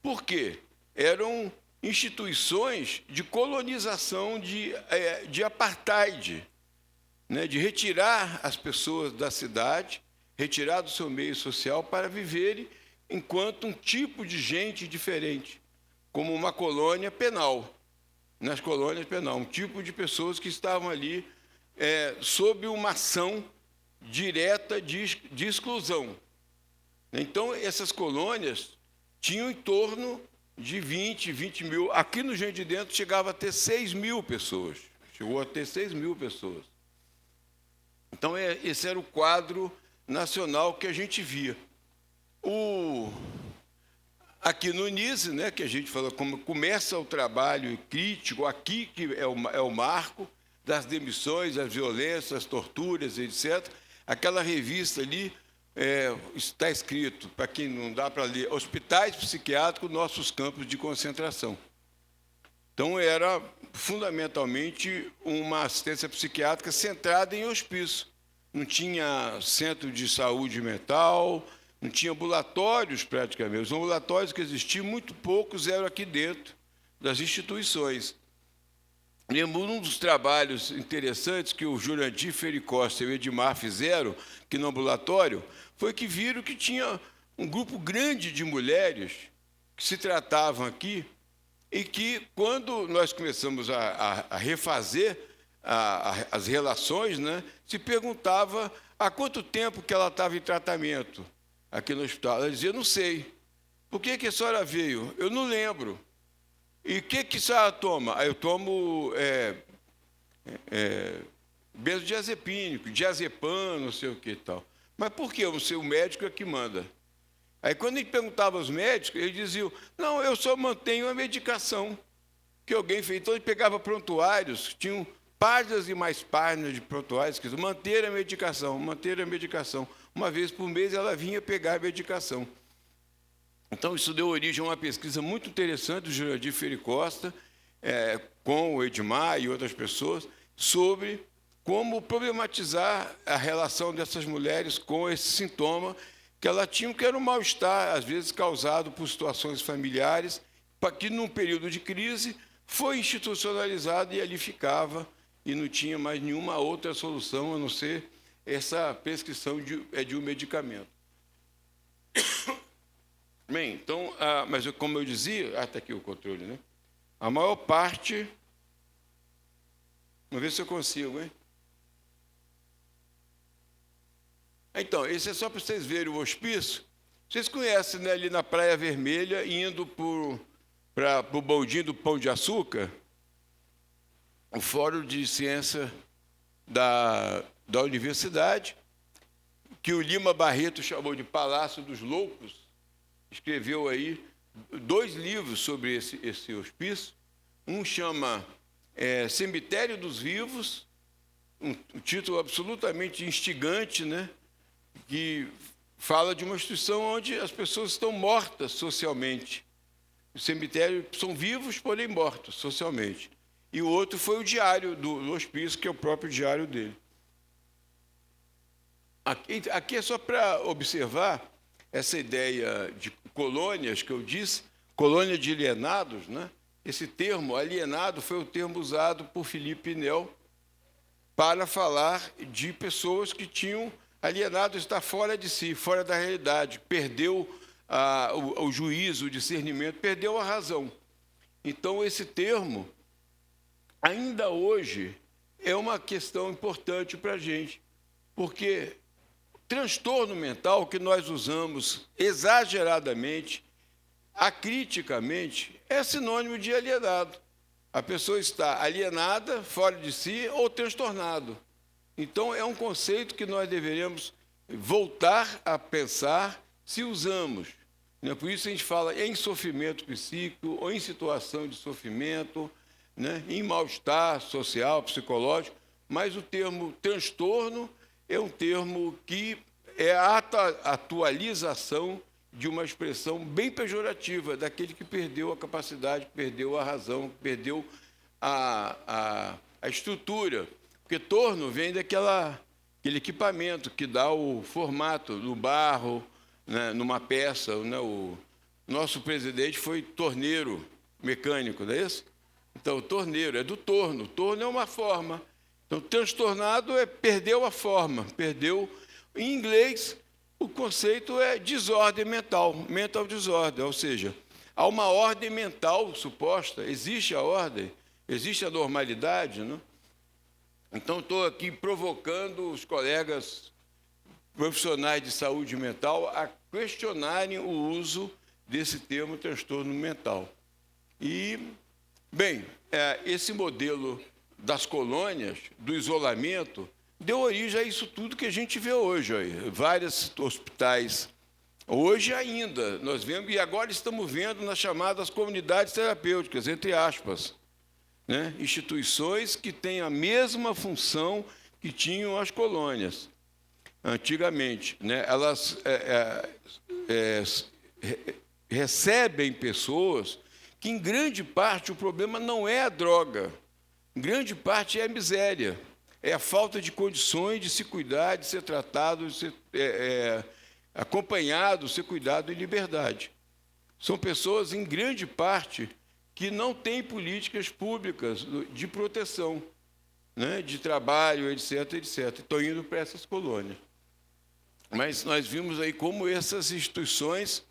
Por quê? Eram instituições de colonização, de apartheid, né? De retirar as pessoas da cidade, retirar do seu meio social para viverem enquanto um tipo de gente diferente, como uma colônia penal. nas colônias penais, um tipo de pessoas que estavam ali sob uma ação direta de exclusão. Então, essas colônias tinham em torno de 20 mil. Aqui no Engenho de Dentro chegava a ter 6 mil pessoas. Chegou a ter 6 mil pessoas. Então, esse era o quadro nacional que a gente via. Aqui no NISE, né, que a gente fala como começa o trabalho crítico, aqui que é o marco das demissões, as violências, as torturas, etc. Aquela revista ali está escrito, para quem não dá para ler, Hospitais Psiquiátricos, Nossos Campos de Concentração. Então, era fundamentalmente uma assistência psiquiátrica centrada em hospício. Não tinha centro de saúde mental, não tinha ambulatórios praticamente. Os ambulatórios que existiam, muito poucos eram aqui dentro das instituições. Lembro um dos trabalhos interessantes que o Jurandir Fericosta e o Edmar fizeram, que no ambulatório, foi que viram que tinha um grupo grande de mulheres que se tratavam aqui e que, quando nós começamos a refazer as relações, né, se perguntava há quanto tempo que ela estava em tratamento aqui no hospital. Ela dizia, não sei. Por que a senhora veio? Eu não lembro. E o que a senhora toma? Aí eu tomo benzodiazepínico, diazepam, não sei o que e tal. Mas por quê? O médico é que manda. Aí, quando a gente perguntava aos médicos, eles diziam, não, eu só mantenho a medicação que alguém fez. Então, ele pegava prontuários, tinham páginas e mais páginas de prontuários, que diziam, manter a medicação, manter a medicação. Uma vez por mês, ela vinha pegar a medicação. Então, isso deu origem a uma pesquisa muito interessante do Jurandir Fericosta, com o Edmar e outras pessoas, sobre como problematizar a relação dessas mulheres com esse sintoma que elas tinham, que era um mal-estar, às vezes causado por situações familiares, que, num período de crise, foi institucionalizado e ali ficava, e não tinha mais nenhuma outra solução, a não ser essa prescrição de um medicamento. Bem, então, mas como eu dizia, está aqui o controle, né? A maior parte, vamos ver se eu consigo, hein? Então, esse é só para vocês verem o hospício. Vocês conhecem, né, ali na Praia Vermelha, indo para o bondinho do Pão de Açúcar, o Fórum de Ciência da Universidade, que o Lima Barreto chamou de Palácio dos Loucos, escreveu aí 2 livros sobre esse hospício. Um chama Cemitério dos Vivos, um título absolutamente instigante, né? Que fala de uma instituição onde as pessoas estão mortas socialmente. O cemitério são vivos, porém mortos socialmente. E o outro foi o diário do hospício, que é o próprio diário dele. Aqui é só para observar essa ideia de colônias que eu disse, colônia de alienados, né? Esse termo, alienado, foi o termo usado por Felipe Pinel para falar de pessoas que tinham alienado, está fora de si, fora da realidade, perdeu o juízo, o discernimento, perdeu a razão. Então, esse termo, ainda hoje, é uma questão importante para a gente, porque transtorno mental que nós usamos exageradamente, acriticamente, é sinônimo de alienado. A pessoa está alienada, fora de si, ou transtornado. Então, é um conceito que nós deveríamos voltar a pensar se usamos. Né? Por isso a gente fala em sofrimento psíquico, ou em situação de sofrimento, né? Em mal-estar social, psicológico, mas o termo transtorno é um termo que é a atualização de uma expressão bem pejorativa, daquele que perdeu a capacidade, perdeu a razão, perdeu a estrutura. Porque torno vem aquele equipamento que dá o formato do barro, né, numa peça. Né, o nosso presidente foi torneiro mecânico, não é isso? Então, o torneiro é do torno. O torno é uma forma. Então, transtornado perdeu a forma, perdeu. Em inglês, o conceito é desordem mental, mental disorder, ou seja, há uma ordem mental suposta, existe a ordem. existe a normalidade, né? Então, estou aqui provocando os colegas profissionais de saúde mental a questionarem o uso desse termo transtorno mental. E, bem, esse modelo das colônias, do isolamento, deu origem a isso tudo que a gente vê hoje. Aí. Vários hospitais. Hoje ainda, nós vemos, e agora estamos vendo nas chamadas comunidades terapêuticas, entre aspas, né? Instituições que têm a mesma função que tinham as colônias antigamente, né? Elas recebem pessoas que, em grande parte, o problema não é a droga, em grande parte é a miséria, é a falta de condições de se cuidar, de ser tratado, de ser acompanhado, ser cuidado em liberdade. São pessoas, em grande parte, que não têm políticas públicas de proteção, né, de trabalho, etc., etc. Estão indo para essas colônias. Mas nós vimos aí como essas instituições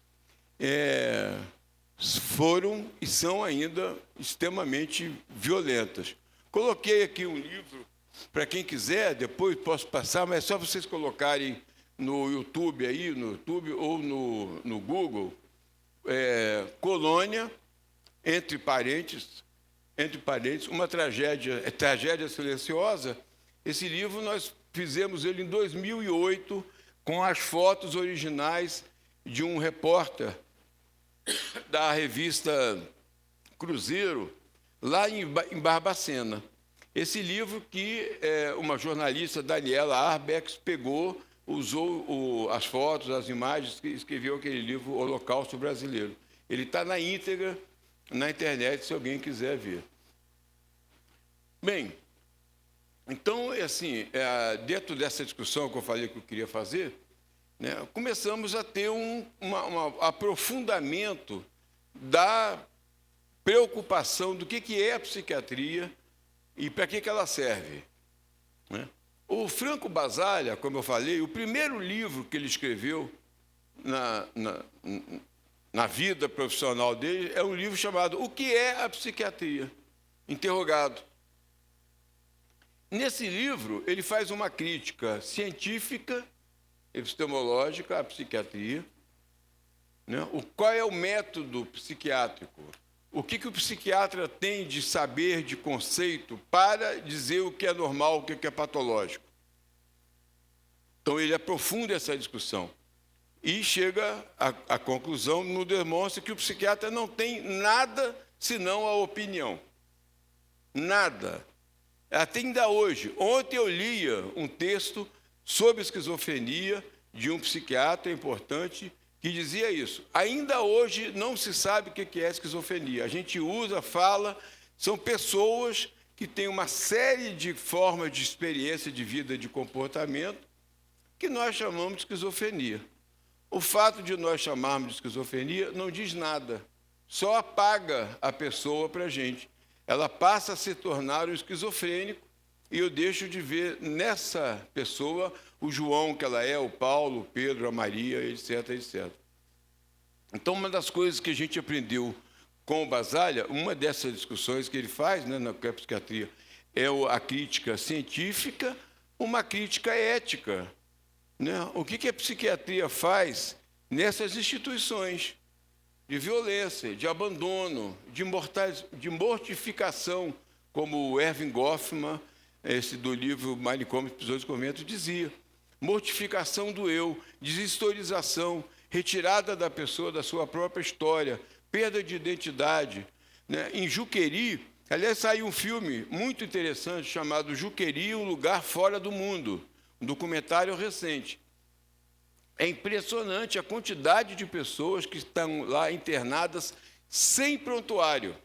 foram e são ainda extremamente violentas. Coloquei aqui um livro, para quem quiser, depois posso passar, mas é só vocês colocarem no YouTube, aí, no YouTube ou no Google, Colônia, entre parênteses, uma tragédia silenciosa. Esse livro nós fizemos ele em 2008, com as fotos originais de um repórter da revista Cruzeiro, lá em Barbacena. Esse livro que uma jornalista, Daniela Arbex, pegou, usou as fotos, as imagens, que escreveu aquele livro Holocausto Brasileiro. Ele está na íntegra na internet, se alguém quiser ver. Bem, então, assim, dentro dessa discussão que eu falei que eu queria fazer, né, começamos a ter um aprofundamento da preocupação do que é a psiquiatria e para que ela serve, né? O Franco Basaglia, como eu falei, o primeiro livro que ele escreveu na vida profissional dele é um livro chamado O que é a psiquiatria? Interrogado. Nesse livro, ele faz uma crítica científica, epistemológica à psiquiatria, né? Qual é o método psiquiátrico? O que o psiquiatra tem de saber, de conceito, para dizer o que é normal, o que é patológico? Então, ele aprofunda essa discussão e chega à conclusão, nos demonstra que o psiquiatra não tem nada senão a opinião. Nada. Até ainda hoje. Ontem eu lia um texto sobre esquizofrenia de um psiquiatra importante que dizia isso. Ainda hoje não se sabe o que é esquizofrenia. A gente usa, fala, são pessoas que têm uma série de formas de experiência de vida, de comportamento, que nós chamamos de esquizofrenia. O fato de nós chamarmos de esquizofrenia não diz nada, só apaga a pessoa para a gente. Ela passa a se tornar um esquizofrênico e eu deixo de ver nessa pessoa o João que ela é, o Paulo, o Pedro, a Maria, etc., etc. Então, uma das coisas que a gente aprendeu com o Basaglia, uma dessas discussões que ele faz, né, na psiquiatria, é a crítica científica, uma crítica ética. Né? O que a psiquiatria faz nessas instituições de violência, de abandono, de mortificação, como o Erving Goffman, esse do livro Manicômio, Episódios de Convento, dizia. Mortificação do eu, deshistorização, retirada da pessoa da sua própria história, perda de identidade. Né? Em Juqueri, aliás, saiu um filme muito interessante chamado Juqueri, um lugar fora do mundo, um documentário recente. É impressionante a quantidade de pessoas que estão lá internadas sem prontuário,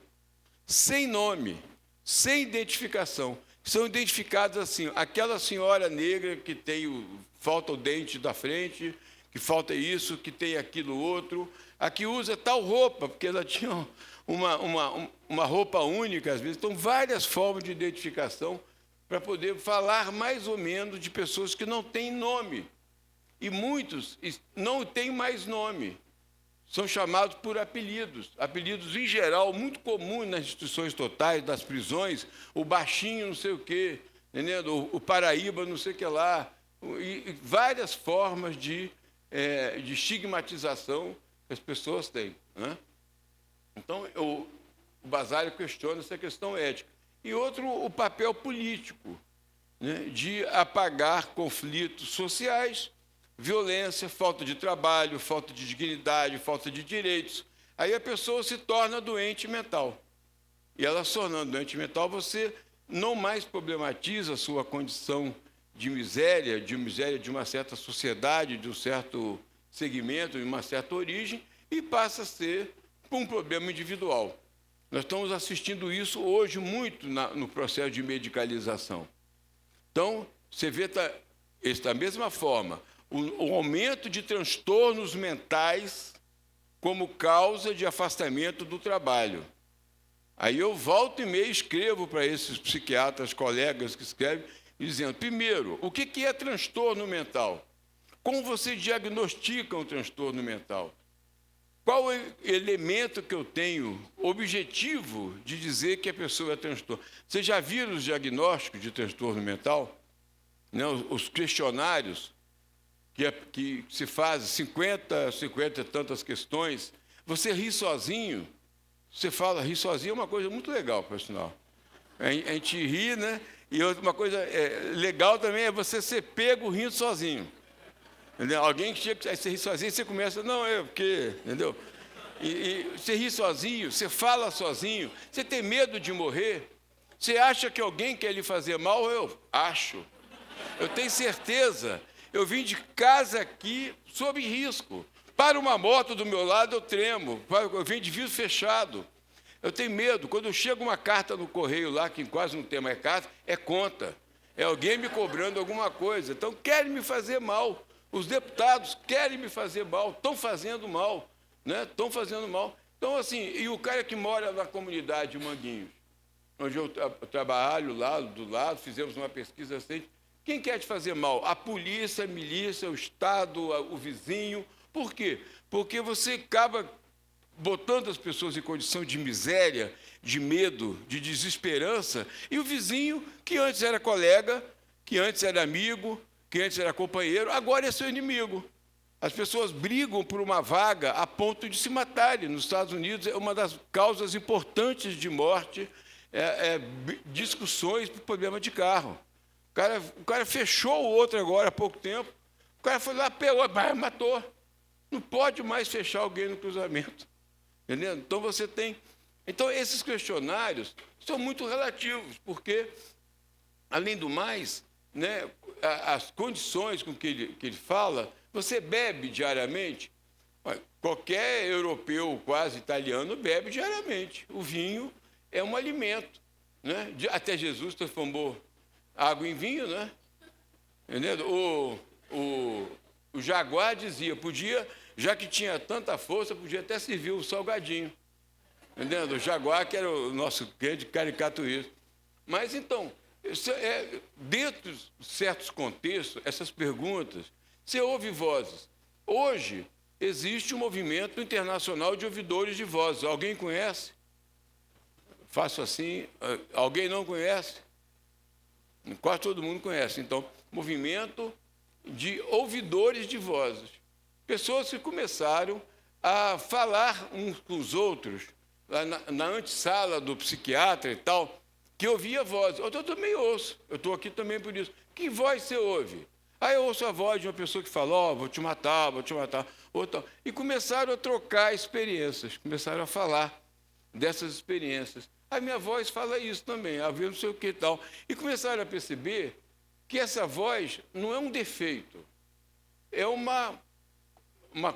sem nome, sem identificação. São identificadas assim, aquela senhora negra que falta o dente da frente, que falta isso, que tem aquilo outro, a que usa tal roupa, porque ela tinha uma roupa única, às vezes. Então, várias formas de identificação para poder falar mais ou menos de pessoas que não têm nome. E muitos não têm mais nome. são chamados por apelidos. Apelidos, em geral, muito comuns nas instituições totais, das prisões, o baixinho não sei o quê, entendeu? O Paraíba não sei o que lá, e várias formas de estigmatização que as pessoas têm, né? Então, o Basile questiona essa questão ética. E outro, o papel político, né, de apagar conflitos sociais, violência, falta de trabalho, falta de dignidade, falta de direitos. Aí a pessoa se torna doente mental. E ela se tornando doente mental, você não mais problematiza a sua condição de miséria de uma certa sociedade, de um certo segmento, de uma certa origem, e passa a ser um problema individual. Nós estamos assistindo isso hoje muito no processo de medicalização. Então, você vê da mesma forma o aumento de transtornos mentais como causa de afastamento do trabalho. Aí eu volto e meio escrevo para esses psiquiatras, colegas que escrevem, dizendo, primeiro, o que é transtorno mental? Como você diagnostica um transtorno mental? Qual é o elemento que eu tenho objetivo de dizer que a pessoa é transtorno? Vocês já viram os diagnósticos de transtorno mental? Não, os questionários que se fazem 50 e tantas questões. Você ri sozinho, você fala, rir sozinho é uma coisa muito legal, por sinal. A gente ri, né? E uma coisa legal também é você ser pego rindo sozinho. Entendeu? Alguém que chega, aí você ri sozinho, você começa, não, porque, entendeu? E você ri sozinho, você fala sozinho, você tem medo de morrer, você acha que alguém quer lhe fazer mal? Eu acho. Eu tenho certeza. Eu vim de casa aqui sob risco. Para uma moto do meu lado, eu tremo. Eu vim de vidro fechado. Eu tenho medo. Quando chega uma carta no correio lá, que quase não tem mais carta, é conta. É alguém me cobrando alguma coisa. Então, querem me fazer mal. Os deputados querem me fazer mal. Estão fazendo mal. Né? Estão fazendo mal. Então, assim, e o cara que mora na comunidade de Manguinhos, onde eu trabalho lá do lado, fizemos uma pesquisa recente. Quem quer te fazer mal? A polícia, a milícia, o Estado, o vizinho. Por quê? Porque você acaba botando as pessoas em condição de miséria, de medo, de desesperança, e o vizinho, que antes era colega, que antes era amigo, que antes era companheiro, agora é seu inimigo. As pessoas brigam por uma vaga a ponto de se matarem. Nos Estados Unidos, é uma das causas importantes de morte, discussões por problema de carro. O cara fechou o outro agora há pouco tempo, o cara foi lá, pegou, matou. Não pode mais fechar alguém no cruzamento. Entendeu? Então, você tem... Então, esses questionários são muito relativos, porque, além do mais, né, as condições com que ele fala, você bebe diariamente. Qualquer europeu, quase italiano, bebe diariamente. O vinho é um alimento. Né? Até Jesus transformou água em vinho, né? Entendeu? O Jaguar dizia, podia, já que tinha tanta força, podia até servir o salgadinho. Entendeu? O Jaguar, que era o nosso grande caricaturista. Mas, então, dentro de certos contextos, essas perguntas, você ouve vozes. Hoje, existe um movimento internacional de ouvidores de vozes. Alguém conhece? Faço assim. Alguém não conhece? Quase todo mundo conhece. Então, movimento de ouvidores de vozes. Pessoas que começaram a falar uns com os outros, lá na antessala do psiquiatra e tal, que ouvia vozes. Eu também ouço. Eu estou aqui também por isso. Que voz você ouve? Aí eu ouço a voz de uma pessoa que fala, vou te matar, vou te matar. E começaram a trocar experiências, começaram a falar dessas experiências. A minha voz fala isso também, não sei o que e tal. E começaram a perceber que essa voz não é um defeito, é uma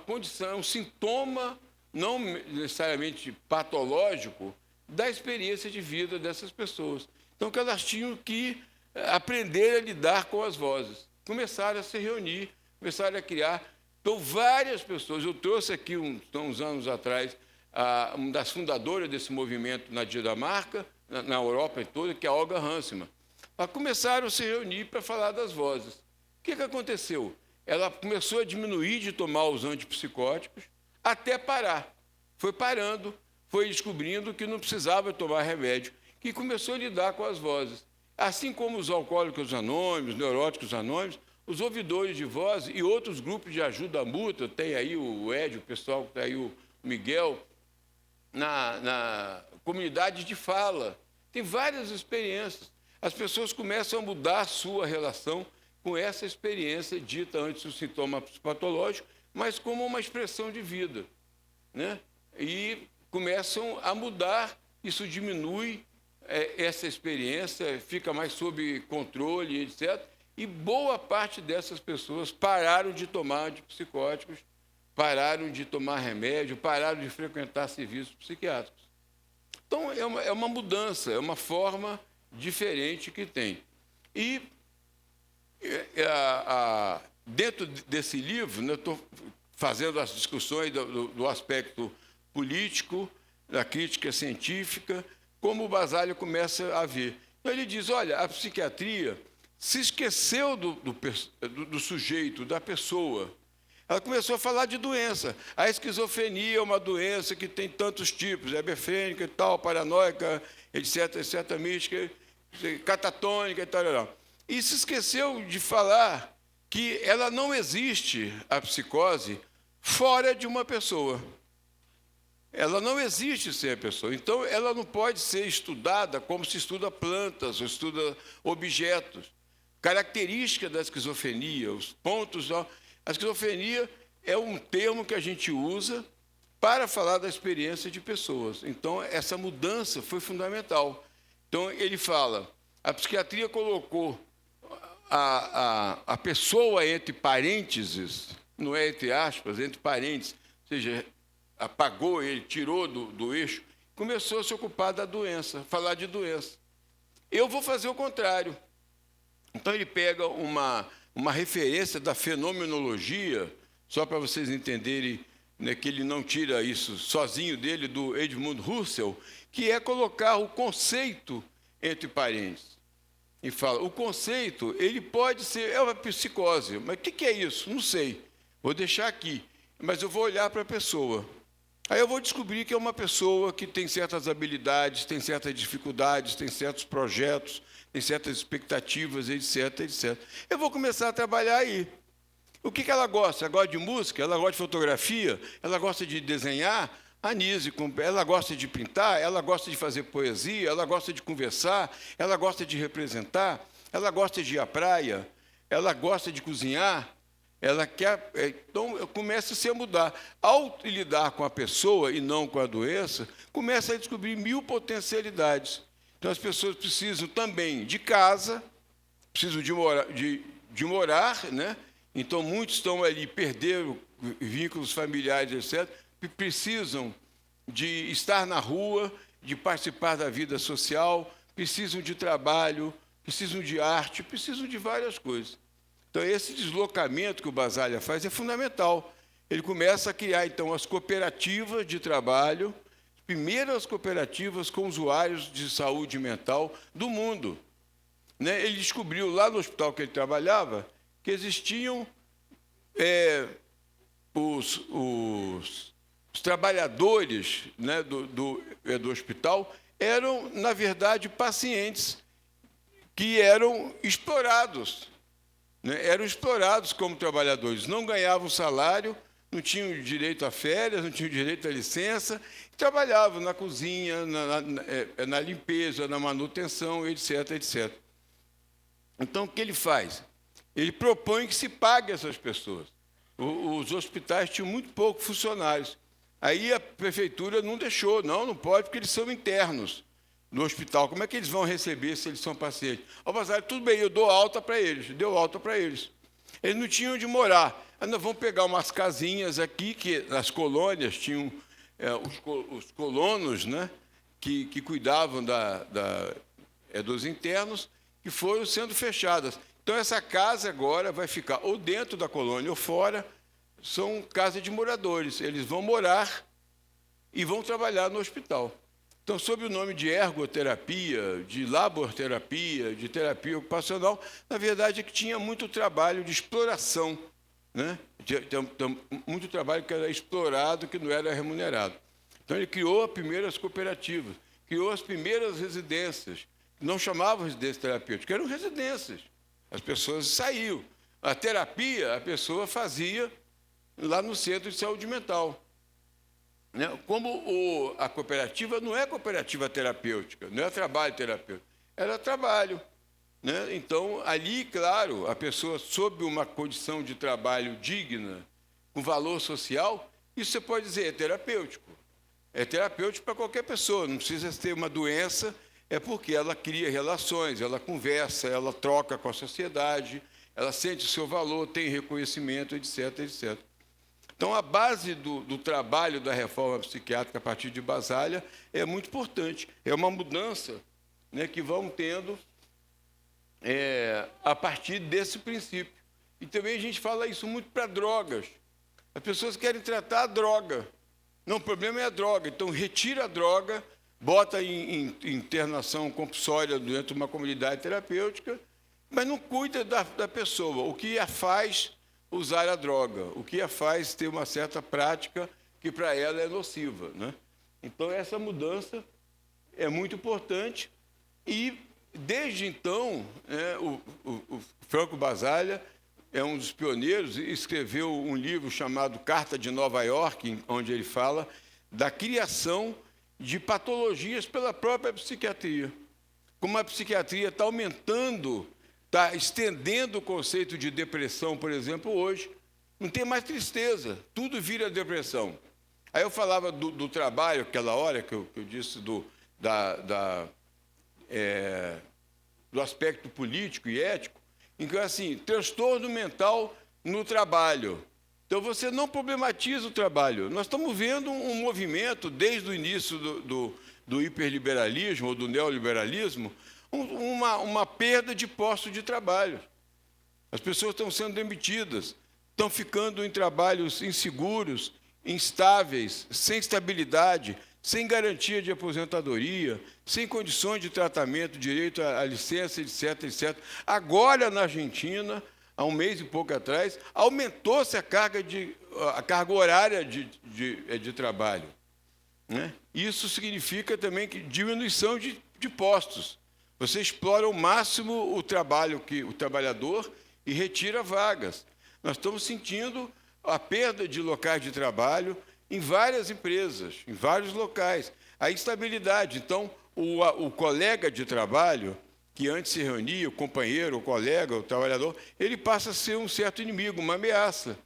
condição, é um sintoma, não necessariamente patológico, da experiência de vida dessas pessoas. Então, que elas tinham que aprender a lidar com as vozes. Começaram a se reunir, começaram a criar. Então, várias pessoas, eu trouxe aqui uns anos atrás, uma das fundadoras desse movimento na Dinamarca, na Europa toda, que é a Olga Hansman. Elas começaram a se reunir para falar das vozes. O que aconteceu? Ela começou a diminuir de tomar os antipsicóticos, até parar. Foi parando, foi descobrindo que não precisava tomar remédio, que começou a lidar com as vozes. Assim como os alcoólicos anônimos, neuróticos anônimos, os ouvidores de voz e outros grupos de ajuda mútua, tem aí o Ed, o pessoal que está aí, o Miguel, na comunidade de fala. Tem várias experiências. As pessoas começam a mudar a sua relação com essa experiência dita antes do sintoma patológico, mas como uma expressão de vida, né? E começam a mudar, isso diminui essa experiência, fica mais sob controle, etc. E boa parte dessas pessoas pararam de tomar antipsicóticos, pararam de tomar remédio, pararam de frequentar serviços psiquiátricos. Então, é uma mudança, é uma forma diferente que tem. E dentro desse livro, né, eu estou fazendo as discussões do aspecto político, da crítica científica, como o Basaglia começa a ver. Então, ele diz, olha, a psiquiatria se esqueceu do sujeito, da pessoa. Ela começou a falar de doença. A esquizofrenia é uma doença que tem tantos tipos, hebefrênica e tal, paranoica, etc., mística, catatônica e tal. E se esqueceu de falar que ela não existe, a psicose, fora de uma pessoa. Ela não existe sem a pessoa. Então, ela não pode ser estudada como se estuda plantas, ou estuda objetos. Característica da esquizofrenia, os pontos... A esquizofrenia é um termo que a gente usa para falar da experiência de pessoas. Então, essa mudança foi fundamental. Então, ele fala, a psiquiatria colocou a pessoa entre parênteses, não é entre aspas, entre parênteses, ou seja, apagou ele, tirou do eixo, começou a se ocupar da doença, falar de doença. Eu vou fazer o contrário. Então, ele pega uma referência da fenomenologia, só para vocês entenderem, né, que ele não tira isso sozinho dele, do Edmund Husserl, que é colocar o conceito entre parênteses. E fala, o conceito, ele pode ser, é uma psicose, mas o que é isso? Não sei, vou deixar aqui, mas eu vou olhar para a pessoa. Aí eu vou descobrir que é uma pessoa que tem certas habilidades, tem certas dificuldades, tem certos projetos, tem certas expectativas, etc., etc. Eu vou começar a trabalhar aí. O que ela gosta? Ela gosta de música? Ela gosta de fotografia? Ela gosta de desenhar? Anise, ela gosta de pintar? Ela gosta de fazer poesia? Ela gosta de conversar? Ela gosta de representar? Ela gosta de ir à praia? Ela gosta de cozinhar? Ela quer... Então, começa-se a mudar. Ao lidar com a pessoa e não com a doença, começa a descobrir 1000 potencialidades. Então, as pessoas precisam também de casa, precisam de morar, né? Então, muitos estão ali, perderam vínculos familiares, etc., precisam de estar na rua, de participar da vida social, precisam de trabalho, precisam de arte, precisam de várias coisas. Então, esse deslocamento que o Basaglia faz é fundamental. Ele começa a criar, então, as cooperativas de trabalho, primeiras cooperativas com usuários de saúde mental do mundo. Né? Ele descobriu, lá no hospital que ele trabalhava, que existiam os trabalhadores, né, do hospital eram, na verdade, pacientes que eram explorados. Né? Eram explorados como trabalhadores, não ganhavam salário, não tinham direito a férias, não tinham direito a licença, trabalhavam na cozinha, na limpeza, na manutenção, etc., etc. Então, o que ele faz? Ele propõe que se pague essas pessoas. Os hospitais tinham muito poucos funcionários. Aí a prefeitura não deixou, não pode, porque eles são internos no hospital. Como é que eles vão receber se eles são pacientes? Ó, Basaglia, tudo bem, eu dou alta para eles, deu alta para eles. Eles não tinham onde morar. Nós vamos pegar umas casinhas aqui, que nas colônias tinham os colonos, né, que cuidavam dos internos, que foram sendo fechadas. Então, essa casa agora vai ficar ou dentro da colônia ou fora, são casas de moradores. Eles vão morar e vão trabalhar no hospital. Então, sob o nome de ergoterapia, de laborterapia, de terapia ocupacional, na verdade é que tinha muito trabalho de exploração né? Tinha muito trabalho que era explorado, que não era remunerado. Então, ele criou as primeiras cooperativas, criou as primeiras residências, não chamavam residências terapêuticas, eram residências. As pessoas saíam. A terapia, a pessoa fazia lá no centro de saúde mental. Né? Como a cooperativa não é cooperativa terapêutica, não é trabalho terapêutico, era trabalho. Né? Então, ali, claro, a pessoa, sob uma condição de trabalho digna, com valor social, isso você pode dizer, é terapêutico. É terapêutico para qualquer pessoa, não precisa ter uma doença, é porque ela cria relações, ela conversa, ela troca com a sociedade, ela sente o seu valor, tem reconhecimento, etc, etc. Então, a base do trabalho da reforma psiquiátrica a partir de Basállia é muito importante. É uma mudança, né, que vão tendo a partir desse princípio. E também a gente fala isso muito para drogas. As pessoas querem tratar a droga. Não, o problema é a droga. Então, retira a droga, bota em internação compulsória dentro de uma comunidade terapêutica, mas não cuida da pessoa. O que a faz usar a droga? O que a faz ter uma certa prática que para ela é nociva, né? Então, essa mudança é muito importante e, desde então, o Franco Basállia é um dos pioneiros e escreveu um livro chamado Carta de Nova York, onde ele fala da criação de patologias pela própria psiquiatria. Como a psiquiatria está aumentando, está estendendo o conceito de depressão, por exemplo, hoje, não tem mais tristeza, tudo vira depressão. Aí eu falava do trabalho, aquela hora que eu disse do aspecto político e ético, em que, assim, transtorno mental no trabalho. Então, você não problematiza o trabalho. Nós estamos vendo um movimento, desde o início do hiperliberalismo ou do neoliberalismo, uma perda de postos de trabalho. As pessoas estão sendo demitidas, estão ficando em trabalhos inseguros, instáveis, sem estabilidade, sem garantia de aposentadoria, sem condições de tratamento, direito à licença, etc, etc. Agora, na Argentina, há um mês e pouco atrás, aumentou-se a carga horária de trabalho. Né? Isso significa também que diminuição de postos. Você explora ao máximo o trabalho o trabalhador e retira vagas. Nós estamos sentindo a perda de locais de trabalho em várias empresas, em vários locais. A instabilidade. Então, o colega de trabalho, que antes se reunia, o companheiro, o colega, o trabalhador, ele passa a ser um certo inimigo, uma ameaça.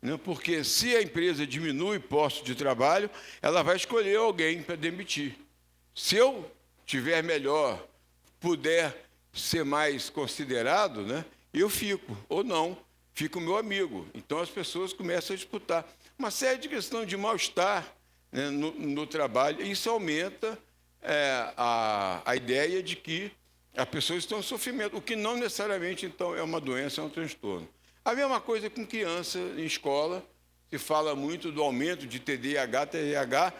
Né? Porque se a empresa diminui postos de trabalho, ela vai escolher alguém para demitir. Se eu tiver melhor, puder ser mais considerado, né, eu fico, ou não, fica o meu amigo. Então, as pessoas começam a disputar. Uma série de questões de mal-estar, né, no trabalho. Isso aumenta a ideia de que as pessoas estão em sofrimento, o que não necessariamente, então, é uma doença, é um transtorno. A mesma coisa com criança em escola, se fala muito do aumento de TDAH, TDAH.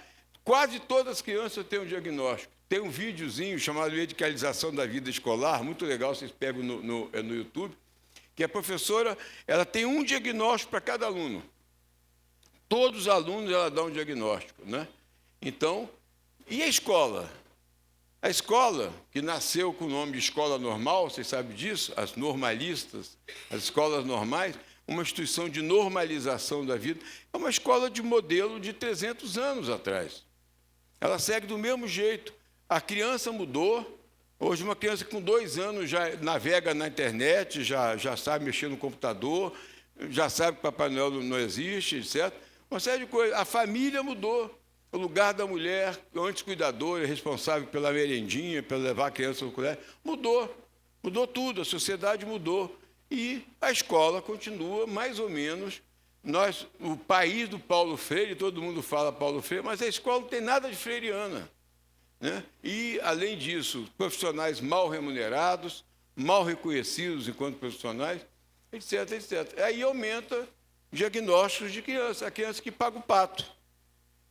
Quase todas as crianças têm um diagnóstico. Tem um videozinho chamado Medicalização da Vida Escolar, muito legal, vocês pegam no YouTube, que a professora ela tem um diagnóstico para cada aluno. Todos os alunos ela dá um diagnóstico. Né? Então, e a escola? A escola, que nasceu com o nome de escola normal, vocês sabem disso, as normalistas, as escolas normais, uma instituição de normalização da vida, é uma escola de modelo de 300 anos atrás. Ela segue do mesmo jeito. A criança mudou. Hoje, uma criança com 2 anos já navega na internet, já sabe mexer no computador, já sabe que Papai Noel não existe, etc. Uma série de coisas. A família mudou. O lugar da mulher, antes cuidadora, responsável pela merendinha, pela levar a criança ao colégio, mudou. Mudou tudo, a sociedade mudou. E a escola continua mais ou menos. O país do Paulo Freire, todo mundo fala Paulo Freire, mas a escola não tem nada de freiriana. Né? E, além disso, profissionais mal remunerados, mal reconhecidos enquanto profissionais, etc, etc. Aí aumenta diagnósticos de criança, a criança que paga o pato.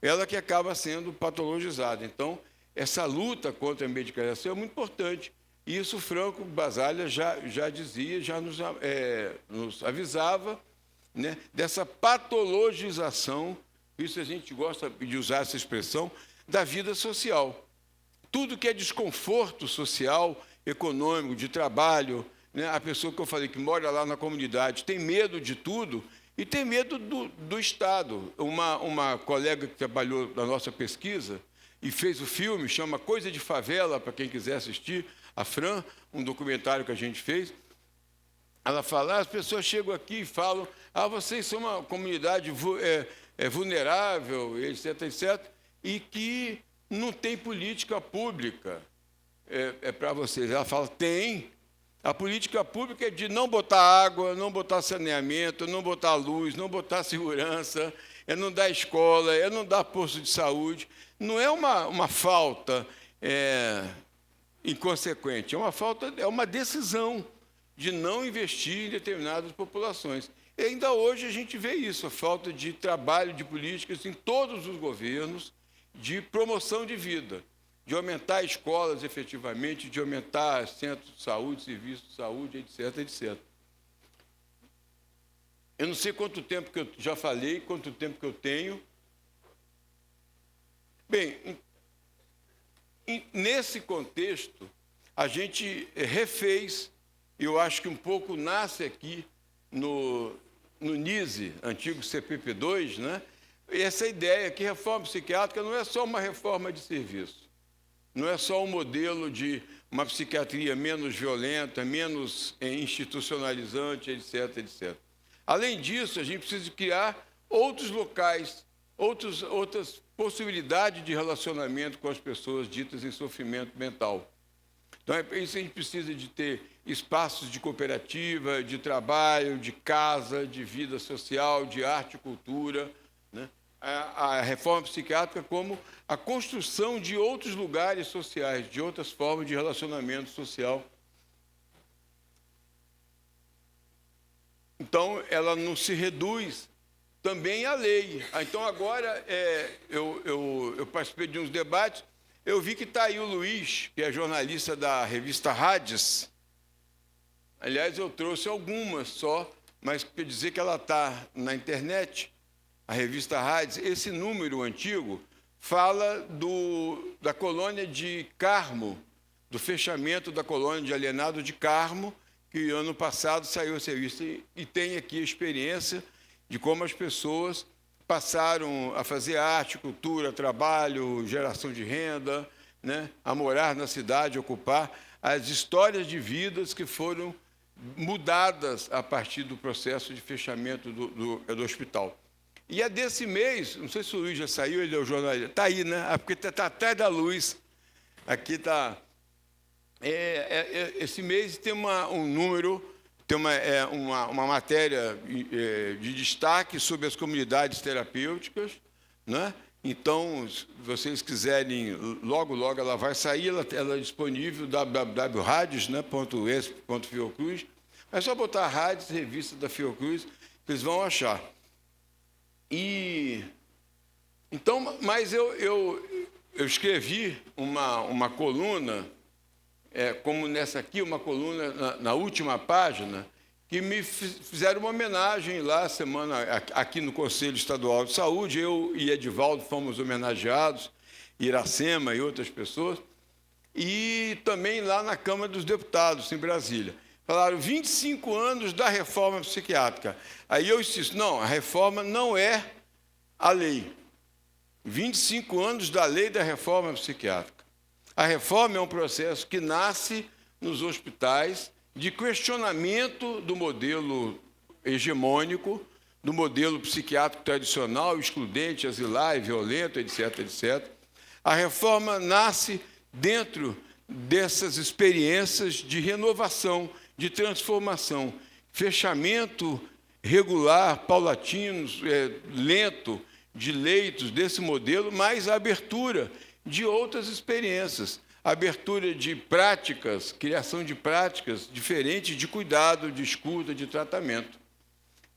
Ela que acaba sendo patologizada. Então, essa luta contra a medicalização é muito importante. E isso Franco Basállia já dizia, já nos avisava, né, dessa patologização, isso a gente gosta de usar essa expressão, da vida social. Tudo que é desconforto social, econômico, de trabalho, né, a pessoa que eu falei que mora lá na comunidade tem medo de tudo e tem medo do Estado. Uma colega que trabalhou na nossa pesquisa e fez o filme, chama Coisa de Favela, para quem quiser assistir, a Fran, um documentário que a gente fez. Ela fala, as pessoas chegam aqui e falam, vocês são uma comunidade vulnerável, etc., etc., e que não tem política pública para vocês. Ela fala, tem. A política pública é de não botar água, não botar saneamento, não botar luz, não botar segurança, é não dar escola, é não dar posto de saúde. Não é uma falta inconsequente, é uma decisão de não investir em determinadas populações. E ainda hoje a gente vê isso, a falta de trabalho de políticas em todos os governos de promoção de vida, de aumentar escolas efetivamente, de aumentar centros de saúde, serviços de saúde, etc., etc. Eu não sei quanto tempo que eu já falei, quanto tempo que eu tenho. Bem, nesse contexto, a gente refez, eu acho que um pouco nasce aqui no NISE, antigo CPP2, né? Essa ideia que reforma psiquiátrica não é só uma reforma de serviço, não é só um modelo de uma psiquiatria menos violenta, menos institucionalizante, etc., etc. Além disso, a gente precisa criar outros locais, outras possibilidades de relacionamento com as pessoas ditas em sofrimento mental. Então, é isso que a gente precisa de ter espaços de cooperativa, de trabalho, de casa, de vida social, de arte e cultura, né? A reforma psiquiátrica como a construção de outros lugares sociais, de outras formas de relacionamento social. Então, ela não se reduz também à lei. Então, agora, eu participei de uns debates, eu vi que está aí o Luiz, que é jornalista da revista Hades. Aliás, eu trouxe algumas só, mas quer dizer que ela está na internet, a revista Hades. Esse número antigo fala da colônia de Carmo, do fechamento da colônia de alienado de Carmo, que ano passado saiu essa revista, e tem aqui a experiência de como as pessoas passaram a fazer arte, cultura, trabalho, geração de renda, né, a morar na cidade, ocupar as histórias de vidas que foram mudadas a partir do processo de fechamento do hospital. E é desse mês, não sei se o Luiz já saiu, ele é o jornalista, está aí, né? Porque está atrás da luz. Aqui está. Esse mês tem um número, tem uma matéria de destaque sobre as comunidades terapêuticas, né? Então, se vocês quiserem, logo, logo ela vai sair, ela é disponível, www.radios.es.fiocruz. É só botar Rádios, revista da Fiocruz, vocês vão achar. Então, mas eu escrevi uma coluna, como nessa aqui, uma coluna na última página, que me fizeram uma homenagem lá, aqui no Conselho Estadual de Saúde. Eu e Edivaldo fomos homenageados, Iracema e outras pessoas, e também lá na Câmara dos Deputados, em Brasília. Falaram 25 anos da reforma psiquiátrica. Aí eu insisto, não, a reforma não é a lei. 25 anos da lei da reforma psiquiátrica. A reforma é um processo que nasce nos hospitais de questionamento do modelo hegemônico, do modelo psiquiátrico tradicional, excludente, asilar, violento, etc., etc. A reforma nasce dentro dessas experiências de renovação, de transformação, fechamento regular, paulatino, lento, de leitos desse modelo, mais a abertura de outras experiências, abertura de práticas, criação de práticas diferentes de cuidado, de escuta, de tratamento.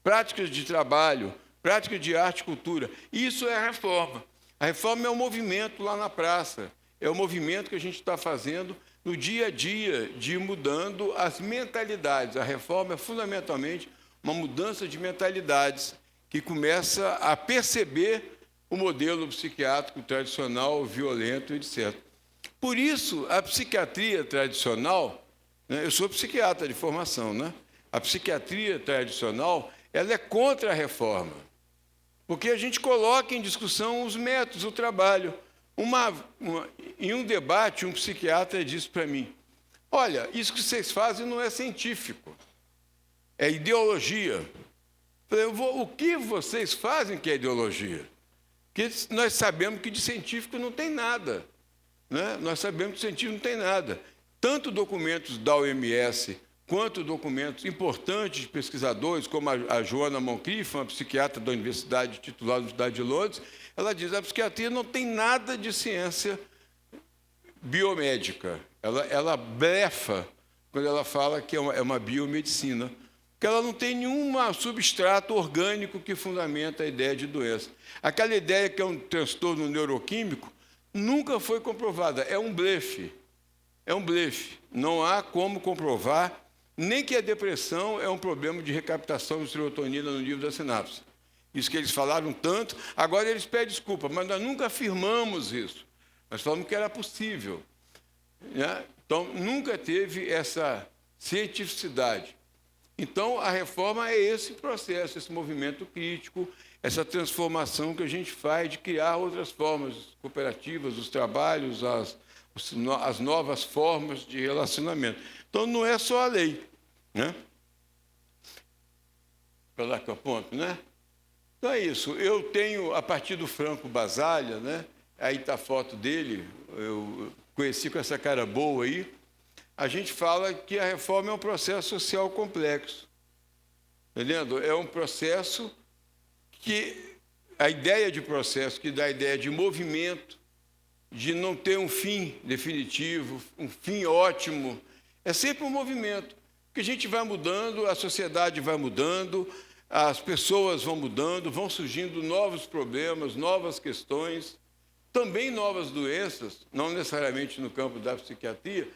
Práticas de trabalho, práticas de arte e cultura. Isso é a reforma. A reforma é um movimento lá na praça, é o movimento que a gente está fazendo no dia a dia, de ir mudando as mentalidades. A reforma é fundamentalmente uma mudança de mentalidades, que começa a perceber o modelo psiquiátrico tradicional, violento, etc. Por isso, a psiquiatria tradicional, né, eu sou psiquiatra de formação, né? A psiquiatria tradicional, ela é contra a reforma, porque a gente coloca em discussão os métodos, o trabalho. Em um debate, um psiquiatra disse para mim: olha, isso que vocês fazem não é científico, é ideologia. Eu falei, o que vocês fazem que é ideologia? Porque nós sabemos que de científico não tem nada. Né? Nós sabemos que de científico não tem nada. Tanto documentos da OMS, quanto documentos importantes de pesquisadores, como a Joana Moncrief, uma psiquiatra da Universidade titular da Universidade de Londres, ela diz que a psiquiatria não tem nada de ciência biomédica. Ela blefa quando ela fala que é uma biomedicina, porque ela não tem nenhum substrato orgânico que fundamenta a ideia de doença. Aquela ideia que é um transtorno neuroquímico nunca foi comprovada, é um blefe. É um blefe. Não há como comprovar nem que a depressão é um problema de recaptação de serotonina no nível da sinapse. Isso que eles falaram tanto, agora eles pedem desculpa, mas nós nunca afirmamos isso. Nós falamos que era possível. Né? Então, nunca teve essa cientificidade. Então, a reforma é esse processo, esse movimento crítico, essa transformação que a gente faz de criar outras formas cooperativas, os trabalhos, as novas formas de relacionamento. Então, não é só a lei. Né? Para lá que eu aponto, né? Então, é isso. Eu tenho, a partir do Franco Basaglia, né? Aí está a foto dele, eu conheci com essa cara boa aí, a gente fala que a reforma é um processo social complexo. Entendendo? É um processo que, a ideia de processo que dá a ideia de movimento, de não ter um fim definitivo, um fim ótimo, é sempre um movimento, que a gente vai mudando, a sociedade vai mudando, as pessoas vão mudando, vão surgindo novos problemas, novas questões, também novas doenças, não necessariamente no campo da psiquiatria,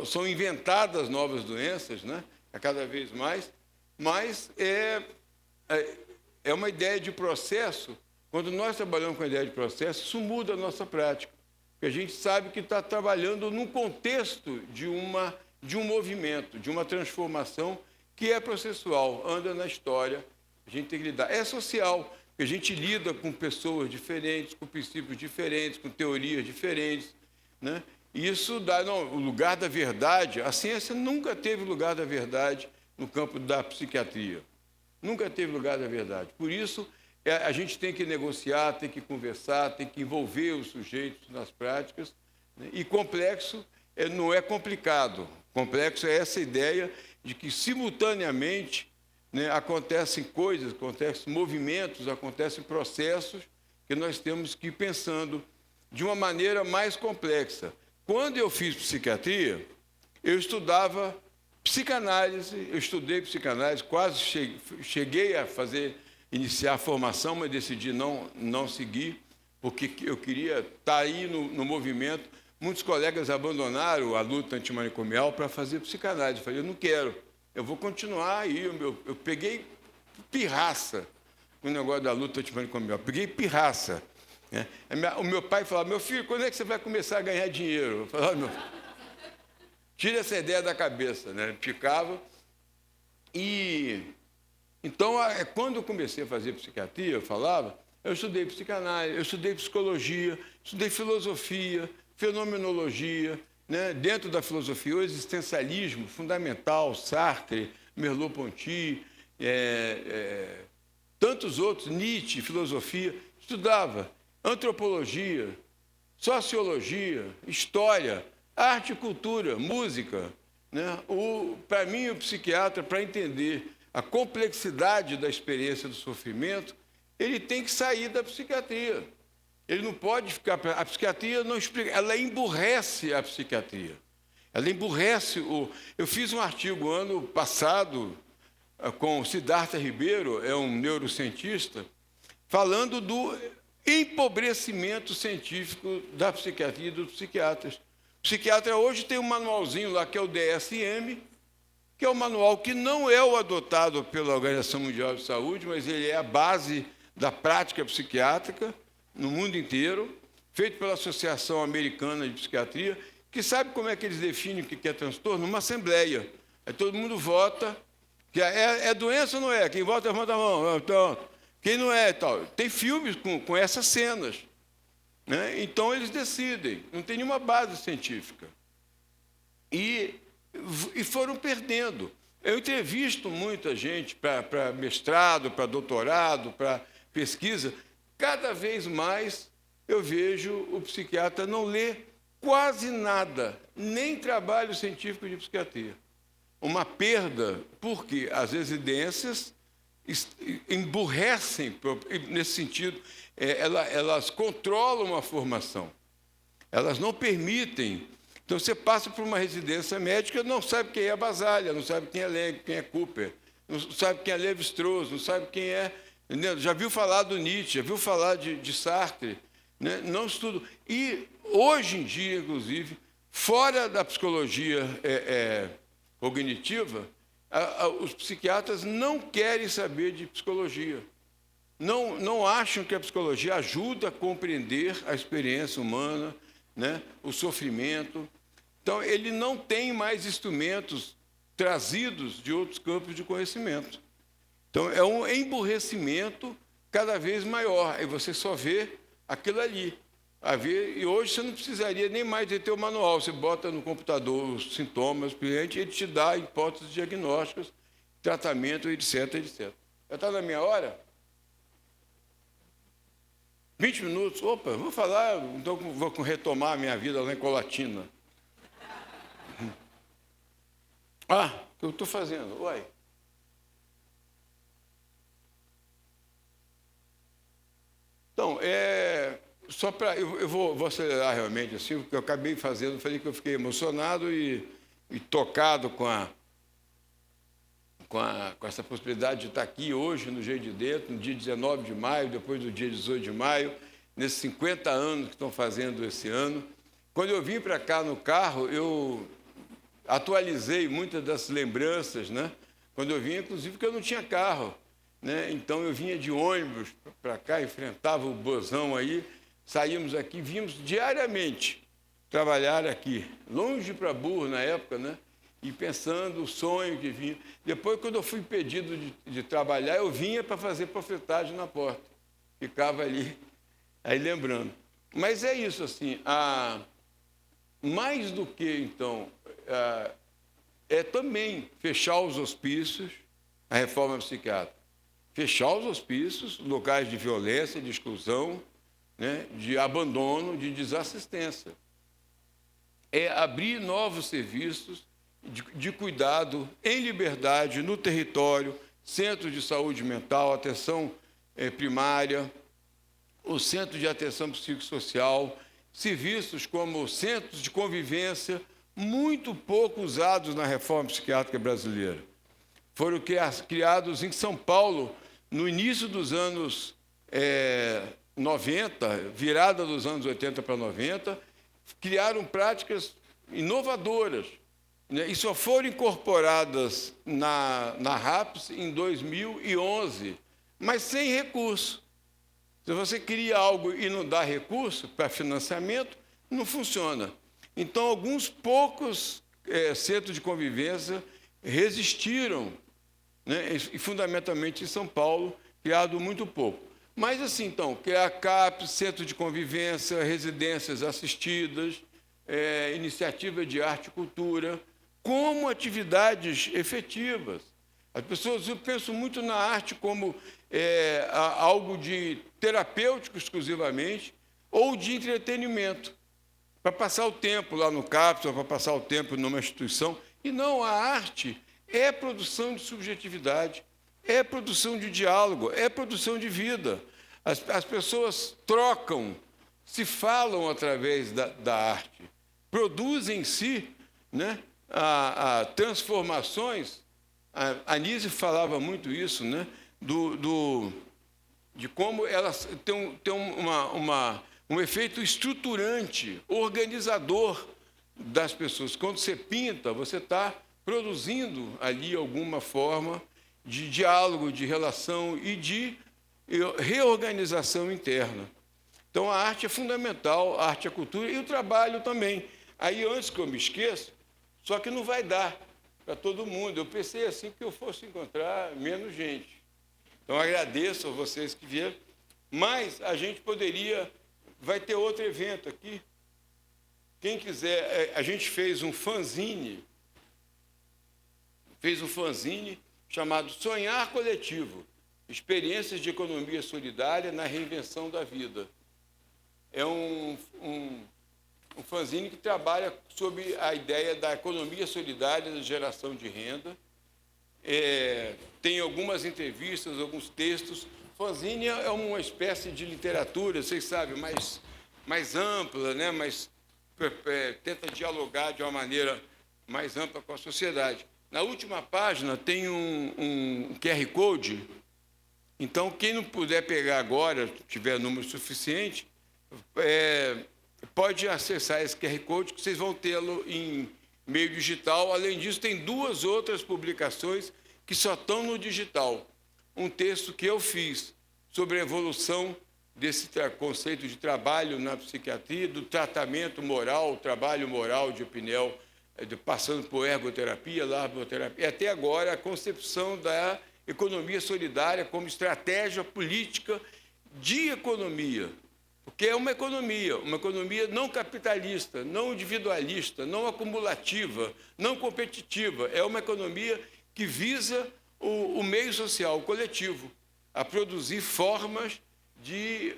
são inventadas novas doenças, né? A cada vez mais, mas é uma ideia de processo. Quando nós trabalhamos com a ideia de processo, isso muda a nossa prática, porque a gente sabe que está trabalhando num contexto de um movimento, de uma transformação que é processual, anda na história, a gente tem que lidar. É social, porque a gente lida com pessoas diferentes, com princípios diferentes, com teorias diferentes, né? E isso dá o lugar da verdade. A ciência nunca teve lugar da verdade no campo da psiquiatria. Nunca teve lugar da verdade. Por isso, a gente tem que negociar, tem que conversar, tem que envolver os sujeitos nas práticas. Né? E complexo não é complicado. Complexo é essa ideia de que, simultaneamente, né, acontecem coisas, acontecem movimentos, acontecem processos que nós temos que ir pensando de uma maneira mais complexa. Quando eu fiz psiquiatria, eu estudava psicanálise, eu estudei psicanálise, quase cheguei a iniciar a formação, mas decidi não seguir, porque eu queria estar aí no movimento. Muitos colegas abandonaram a luta antimanicomial para fazer psicanálise. Eu falei, eu não quero, eu vou continuar aí. Eu peguei pirraça com o negócio da luta antimanicomial, peguei pirraça. Né? O meu pai falava, meu filho, quando é que você vai começar a ganhar dinheiro? Eu falava, meu, tira essa ideia da cabeça. Né? Ficava. E então, quando eu comecei a fazer psiquiatria, eu falava, eu estudei psicanálise, eu estudei psicologia, estudei filosofia, fenomenologia, né? Dentro da filosofia, o existencialismo fundamental, Sartre, Merleau-Ponty, tantos outros, Nietzsche, filosofia, estudava antropologia, sociologia, história, arte e cultura, música. Né? Para mim, o psiquiatra, para entender a complexidade da experiência do sofrimento, ele tem que sair da psiquiatria. Ele não pode ficar... A psiquiatria não explica, ela emburrece a psiquiatria. Ela emburrece Eu fiz um artigo ano passado com o Siddhartha Ribeiro, é um neurocientista, falando do empobrecimento científico da psiquiatria e dos psiquiatras. O psiquiatra hoje tem um manualzinho lá que é o DSM, que é um manual que não é o adotado pela Organização Mundial de Saúde, mas ele é a base da prática psiquiátrica no mundo inteiro, feito pela Associação Americana de Psiquiatria, que sabe como é que eles definem o que é transtorno? Numa assembleia. Aí todo mundo vota, que é doença ou não é? Quem vota, levanta a mão. Então, quem não é, tal. Tem filmes com essas cenas, né? Então, eles decidem. Não tem nenhuma base científica. E foram perdendo. Eu entrevisto muita gente para mestrado, para doutorado, para pesquisa. Cada vez mais eu vejo o psiquiatra não ler quase nada, nem trabalho científico de psiquiatria. Uma perda, porque as residências emburrecem, nesse sentido, elas controlam a formação. Elas não permitem. Então, você passa por uma residência médica, não sabe quem é Basaglia, não sabe quem é Laing, quem é Cooper, não sabe quem é Lévi-Strauss, não sabe quem é... Entendeu? Já viu falar do Nietzsche, já viu falar de Sartre, né? Não estudo. E, hoje em dia, inclusive, fora da psicologia cognitiva, os psiquiatras não querem saber de psicologia. Não acham que a psicologia ajuda a compreender a experiência humana, né? O sofrimento. Então, ele não tem mais instrumentos trazidos de outros campos de conhecimento. Então, é um emburrecimento cada vez maior. Aí você só vê aquilo ali. E hoje você não precisaria nem mais de ter o manual. Você bota no computador os sintomas do cliente e ele te dá hipóteses diagnósticas, tratamento, etc, etc. Já está na minha hora? 20 minutos? Opa, vou falar, então vou retomar a minha vida lá em Colatina. O que eu estou fazendo? Uai. Então, só para... Eu vou acelerar realmente, assim, porque eu acabei fazendo, falei que eu fiquei emocionado e tocado com essa possibilidade de estar aqui hoje, no Jeito de Dentro, no dia 19 de maio, depois do dia 18 de maio, nesses 50 anos que estão fazendo esse ano. Quando eu vim para cá no carro, eu atualizei muitas das lembranças, né? Quando eu vinha, inclusive, porque eu não tinha carro, né? Então, eu vinha de ônibus para cá, enfrentava o busão aí, saímos aqui, vimos diariamente trabalhar aqui, longe para burro na época, né? E pensando o sonho que vinha. Depois, quando eu fui impedido de trabalhar, eu vinha para fazer panfletagem na porta. Ficava ali, aí lembrando. Mas é isso, assim, mais do que, então, também fechar os hospícios, a reforma psiquiátrica. Fechar os hospícios, locais de violência, de exclusão, né, de abandono, de desassistência. É abrir novos serviços de cuidado em liberdade, no território, centros de saúde mental, atenção primária, o centro de atenção psicossocial, serviços como centros de convivência, muito pouco usados na reforma psiquiátrica brasileira. Foram criados em São Paulo, no início dos anos 90, virada dos anos 80 para 90, criaram práticas inovadoras, né? E só foram incorporadas na RAPS em 2011, mas sem recurso. Se você cria algo e não dá recurso para financiamento, não funciona. Então, alguns poucos centros de convivência resistiram, né? E fundamentalmente em São Paulo, criado muito pouco. Mas, assim, então, criar CAPs, centro de convivência, residências assistidas, iniciativa de arte e cultura, como atividades efetivas. As pessoas pensam muito na arte como algo de terapêutico exclusivamente ou de entretenimento, para passar o tempo lá no CAPS, para passar o tempo numa instituição. E não, a arte é produção de subjetividade, é produção de diálogo, é produção de vida. As pessoas trocam, se falam através da arte, produzem em si, né, transformações. A Anísio falava muito isso, né, de como elas têm um efeito estruturante, organizador das pessoas. Quando você pinta, você está produzindo ali alguma forma de diálogo, de relação e de reorganização interna. Então, a arte é fundamental, a arte é cultura e o trabalho também. Aí, antes que eu me esqueça, só que não vai dar para todo mundo. Eu pensei assim que eu fosse encontrar menos gente. Então, agradeço a vocês que vieram, mas a gente poderia... Vai ter outro evento aqui. Quem quiser, a gente fez um fanzine chamado Sonhar Coletivo, Experiências de Economia Solidária na Reinvenção da Vida. É um fanzine que trabalha sobre a ideia da economia solidária, da geração de renda. Tem algumas entrevistas, alguns textos. Fanzine é uma espécie de literatura, vocês sabem, mais ampla, né? Tenta dialogar de uma maneira mais ampla com a sociedade. Na última página tem um QR Code, então quem não puder pegar agora, tiver número suficiente, pode acessar esse QR Code, que vocês vão tê-lo em meio digital. Além disso, tem 2 outras publicações que só estão no digital. Um texto que eu fiz sobre a evolução desse conceito de trabalho na psiquiatria, do tratamento moral, o trabalho moral de Pinel, passando por ergoterapia, larboterapia, e até agora a concepção da economia solidária como estratégia política de economia, porque é uma economia não capitalista, não individualista, não acumulativa, não competitiva, é uma economia que visa o meio social, o coletivo, a produzir formas de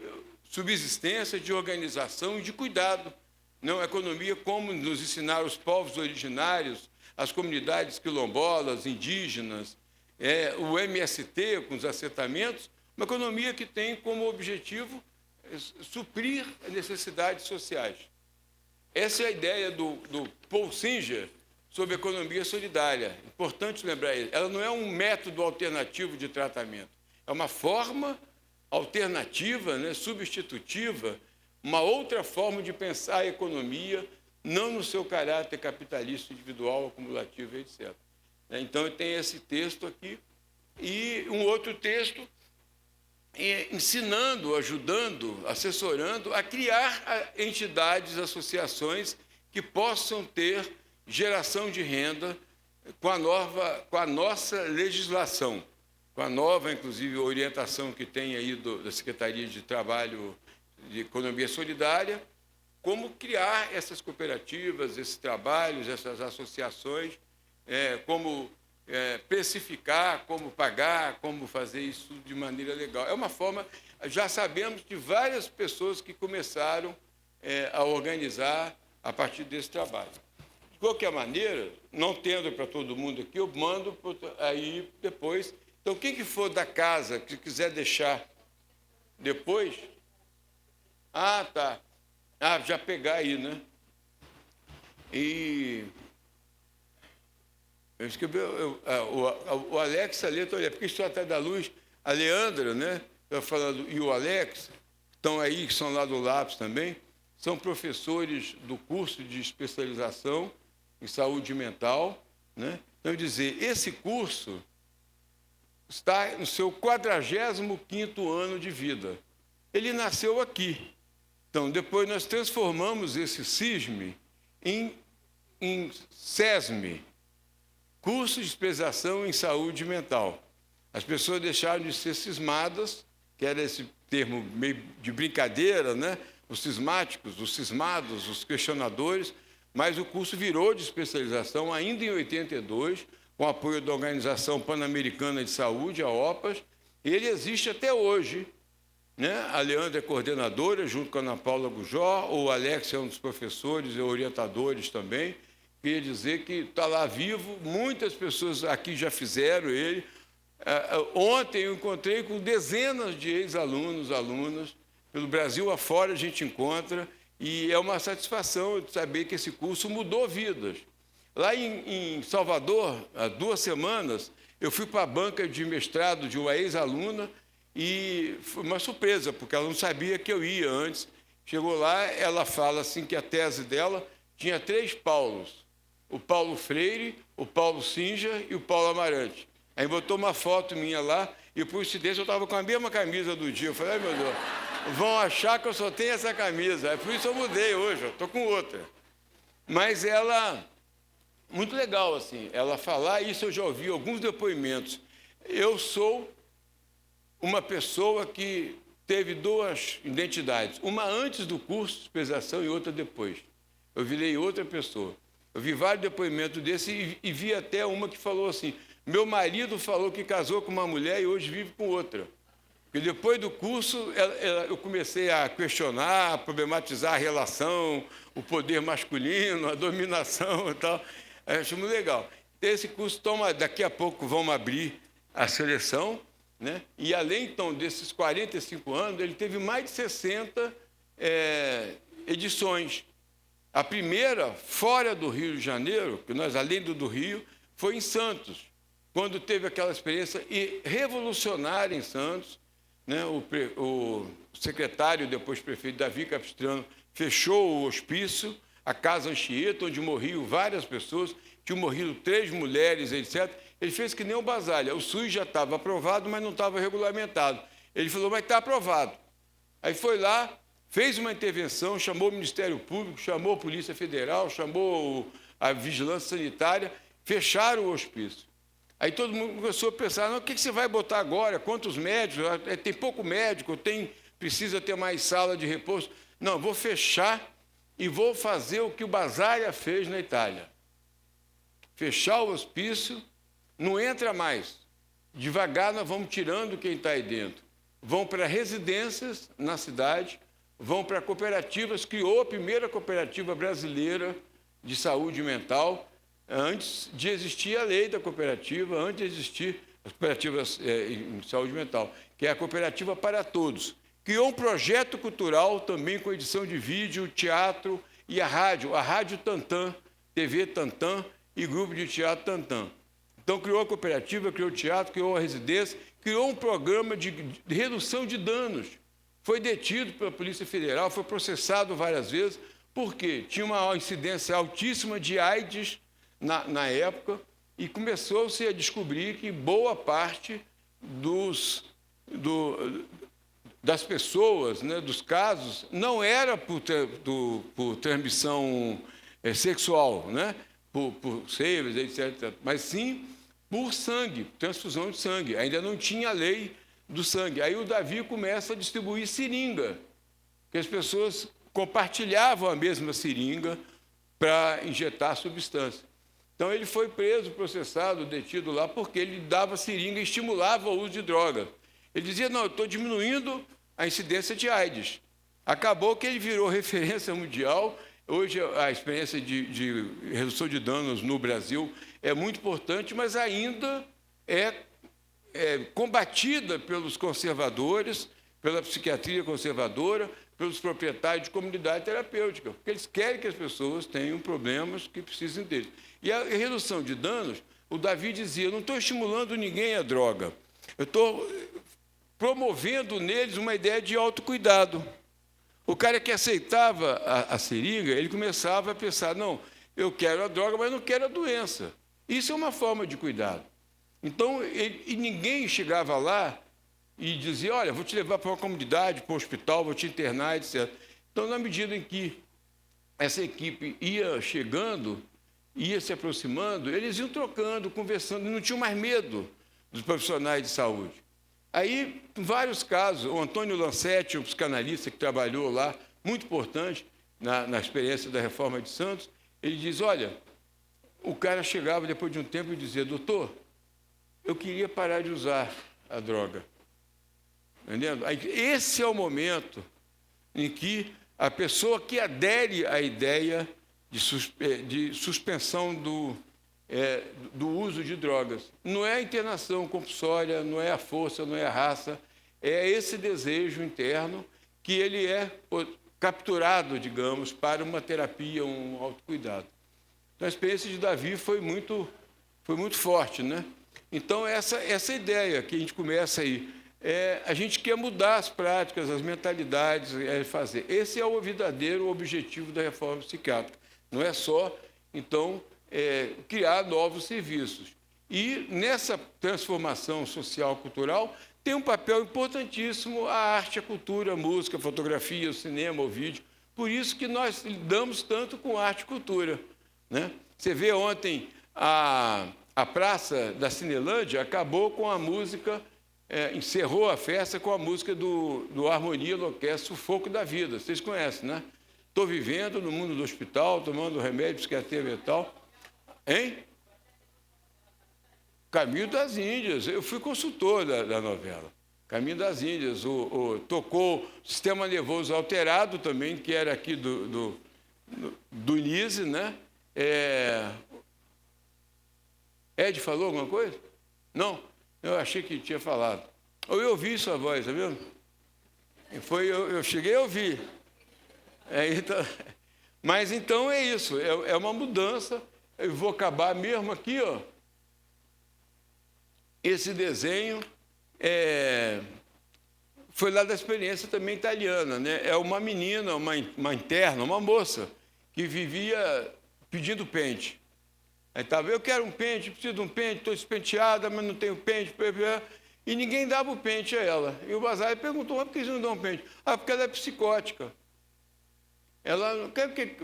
subsistência, de organização e de cuidado. Não, a economia, como nos ensinaram os povos originários, as comunidades quilombolas, indígenas, o MST com os assentamentos, uma economia que tem como objetivo suprir as necessidades sociais. Essa é a ideia do Paul Singer sobre economia solidária. Importante lembrar isso. Ela não é um método alternativo de tratamento, é uma forma alternativa, né, substitutiva, uma outra forma de pensar a economia, não no seu caráter capitalista, individual, acumulativo, etc. Então, tem esse texto aqui e um outro texto ensinando, ajudando, assessorando a criar entidades, associações que possam ter geração de renda com a nossa legislação, com a nova, inclusive, orientação que tem aí da Secretaria de Trabalho de Economia Solidária, como criar essas cooperativas, esses trabalhos, essas associações, como precificar, como pagar, como fazer isso de maneira legal. É uma forma, já sabemos de várias pessoas que começaram a organizar a partir desse trabalho. De qualquer maneira, não tendo para todo mundo aqui, eu mando aí depois. Então, quem que for da casa, que quiser deixar depois... Ah, tá. Já pegar aí, né? E... Eu escrevi... O Alex ali, porque História até da Luz, a Leandra, né? Tá falando, e o Alex, estão aí, que são lá do Lápis também, são professores do curso de especialização em saúde mental, né? Então, dizer, esse curso está no seu 45º ano de vida. Ele nasceu aqui. Então, depois nós transformamos esse CISME em SESME, Curso de Especialização em Saúde Mental. As pessoas deixaram de ser cismadas, que era esse termo meio de brincadeira, né? Os cismáticos, os cismados, os questionadores, mas o curso virou de especialização ainda em 82, com apoio da Organização Pan-Americana de Saúde, a OPAS, e ele existe até hoje. Né? A Leandra é coordenadora, junto com a Ana Paula Gujó, o Alex é um dos professores e orientadores também. Queria dizer que está lá vivo, muitas pessoas aqui já fizeram ele. Ontem eu encontrei com dezenas de ex-alunos, alunas, pelo Brasil afora a gente encontra, e é uma satisfação de saber que esse curso mudou vidas. Lá em Salvador, há 2 semanas, eu fui para a banca de mestrado de uma ex-aluna, e foi uma surpresa, porque ela não sabia que eu ia antes. Chegou lá, ela fala assim que a tese dela tinha 3 Paulos. o Paulo Freire, o Paulo Singer e o Paulo Amarante. Aí botou uma foto minha lá, e por coincidência eu estava com a mesma camisa do dia. Eu falei, ai meu Deus, vão achar que eu só tenho essa camisa. Por isso eu mudei hoje, eu estou com outra. Mas ela, muito legal, assim, ela falar, isso eu já ouvi alguns depoimentos. Eu sou uma pessoa que teve duas identidades, uma antes do curso de especialização e outra depois. Eu virei outra pessoa. Eu vi vários depoimentos desse e vi até uma que falou assim, meu marido falou que casou com uma mulher e hoje vive com outra. Porque depois do curso eu comecei a questionar, a problematizar a relação, o poder masculino, a dominação e tal. Eu acho muito legal. Esse curso, daqui a pouco vamos abrir a seleção, né? E além, então, desses 45 anos, ele teve mais de 60 edições. A primeira, fora do Rio de Janeiro, que nós, além do Rio, foi em Santos, quando teve aquela experiência revolucionária em Santos, né? O secretário, depois prefeito Davi Capistrano, fechou o hospício, a Casa Anchieta, onde morriam várias pessoas, tinham morrido 3 mulheres, etc. Ele fez que nem o Basálio. O SUS já estava aprovado, mas não estava regulamentado. Ele falou, mas está aprovado. Aí foi lá, fez uma intervenção, chamou o Ministério Público, chamou a Polícia Federal, chamou a Vigilância Sanitária, fecharam o hospício. Aí todo mundo começou a pensar, não, o que você vai botar agora? Quantos médicos? Tem pouco médico, precisa ter mais sala de repouso. Não, vou fechar e vou fazer o que o Basaglia fez na Itália. Fechar o hospício, não entra mais. Devagar nós vamos tirando quem está aí dentro. Vão para residências na cidade, vão para cooperativas, criou a primeira cooperativa brasileira de saúde mental, antes de existir a lei da cooperativa, antes de existir as cooperativas em saúde mental, que é a Cooperativa para Todos. Criou um projeto cultural também com edição de vídeo, teatro e a Rádio Tantã, TV Tantã e Grupo de Teatro Tantã. Então, criou a cooperativa, criou o teatro, criou a residência, criou um programa de redução de danos. Foi detido pela Polícia Federal, foi processado várias vezes, porque tinha uma incidência altíssima de AIDS na época, e começou-se a descobrir que boa parte das pessoas, né, dos casos, não era por transmissão sexual, né, por seios, etc., mas sim por sangue, transfusão de sangue. Ainda não tinha a lei do sangue. Aí o Davi começa a distribuir seringa, que as pessoas compartilhavam a mesma seringa para injetar substância. Então, ele foi preso, processado, detido lá, porque ele dava seringa e estimulava o uso de droga. Ele dizia, não, eu estou diminuindo a incidência de AIDS. Acabou que ele virou referência mundial. Hoje, a experiência de redução de danos no Brasil é muito importante, mas ainda é combatida pelos conservadores, pela psiquiatria conservadora, pelos proprietários de comunidade terapêutica, porque eles querem que as pessoas tenham problemas que precisem deles. E a redução de danos, o Davi dizia, eu não estou estimulando ninguém à droga, eu estou promovendo neles uma ideia de autocuidado. O cara que aceitava a seringa, ele começava a pensar, não, eu quero a droga, mas não quero a doença. Isso é uma forma de cuidado. Então, ninguém chegava lá e dizia, olha, vou te levar para uma comunidade, para um hospital, vou te internar, etc. Então, na medida em que essa equipe ia chegando, ia se aproximando, eles iam trocando, conversando, e não tinham mais medo dos profissionais de saúde. Aí, em vários casos, o Antônio Lancetti, um psicanalista que trabalhou lá, muito importante na experiência da Reforma de Santos, ele diz, olha, o cara chegava depois de um tempo e dizia, doutor, eu queria parar de usar a droga. Entendendo? Esse é o momento em que a pessoa que adere à ideia de suspensão do uso de drogas. Não é a internação compulsória, não é a força, não é a raça, é esse desejo interno que ele é capturado, digamos, para uma terapia, um autocuidado. Então, a experiência de Davi foi muito forte, né? Então, essa ideia que a gente começa aí, a gente quer mudar as práticas, as mentalidades, fazer. Esse é o verdadeiro objetivo da reforma psiquiátrica. Não é só, então, criar novos serviços. E, nessa transformação social-cultural, tem um papel importantíssimo a arte, a cultura, a música, a fotografia, o cinema, o vídeo. Por isso que nós lidamos tanto com arte e cultura, né? Você vê ontem a Praça da Cinelândia acabou com a música, encerrou a festa com a música do Harmonia Enlouquece, o Foco da Vida. Vocês conhecem, né? Estou vivendo no mundo do hospital, tomando remédio, psiquiatria mental. Hein? Caminho das Índias. Eu fui consultor da novela. Caminho das Índias. Tocou Sistema Nervoso Alterado também, que era aqui do Nise, né? Ed falou alguma coisa? Não? Eu achei que tinha falado. Ou eu ouvi sua voz, tá vendo? Eu cheguei a ouvir. Mas então é isso, é uma mudança. Eu vou acabar mesmo aqui, ó. Esse desenho foi lá da experiência também italiana, né? É uma menina, uma interna, uma moça, que vivia pedindo pente. Aí estava, eu quero um pente, preciso de um pente, estou despenteada, mas não tenho pente. E ninguém dava o pente a ela. E o Basari perguntou, mas por que você não dá um pente? Porque ela é psicótica. Ela não quer que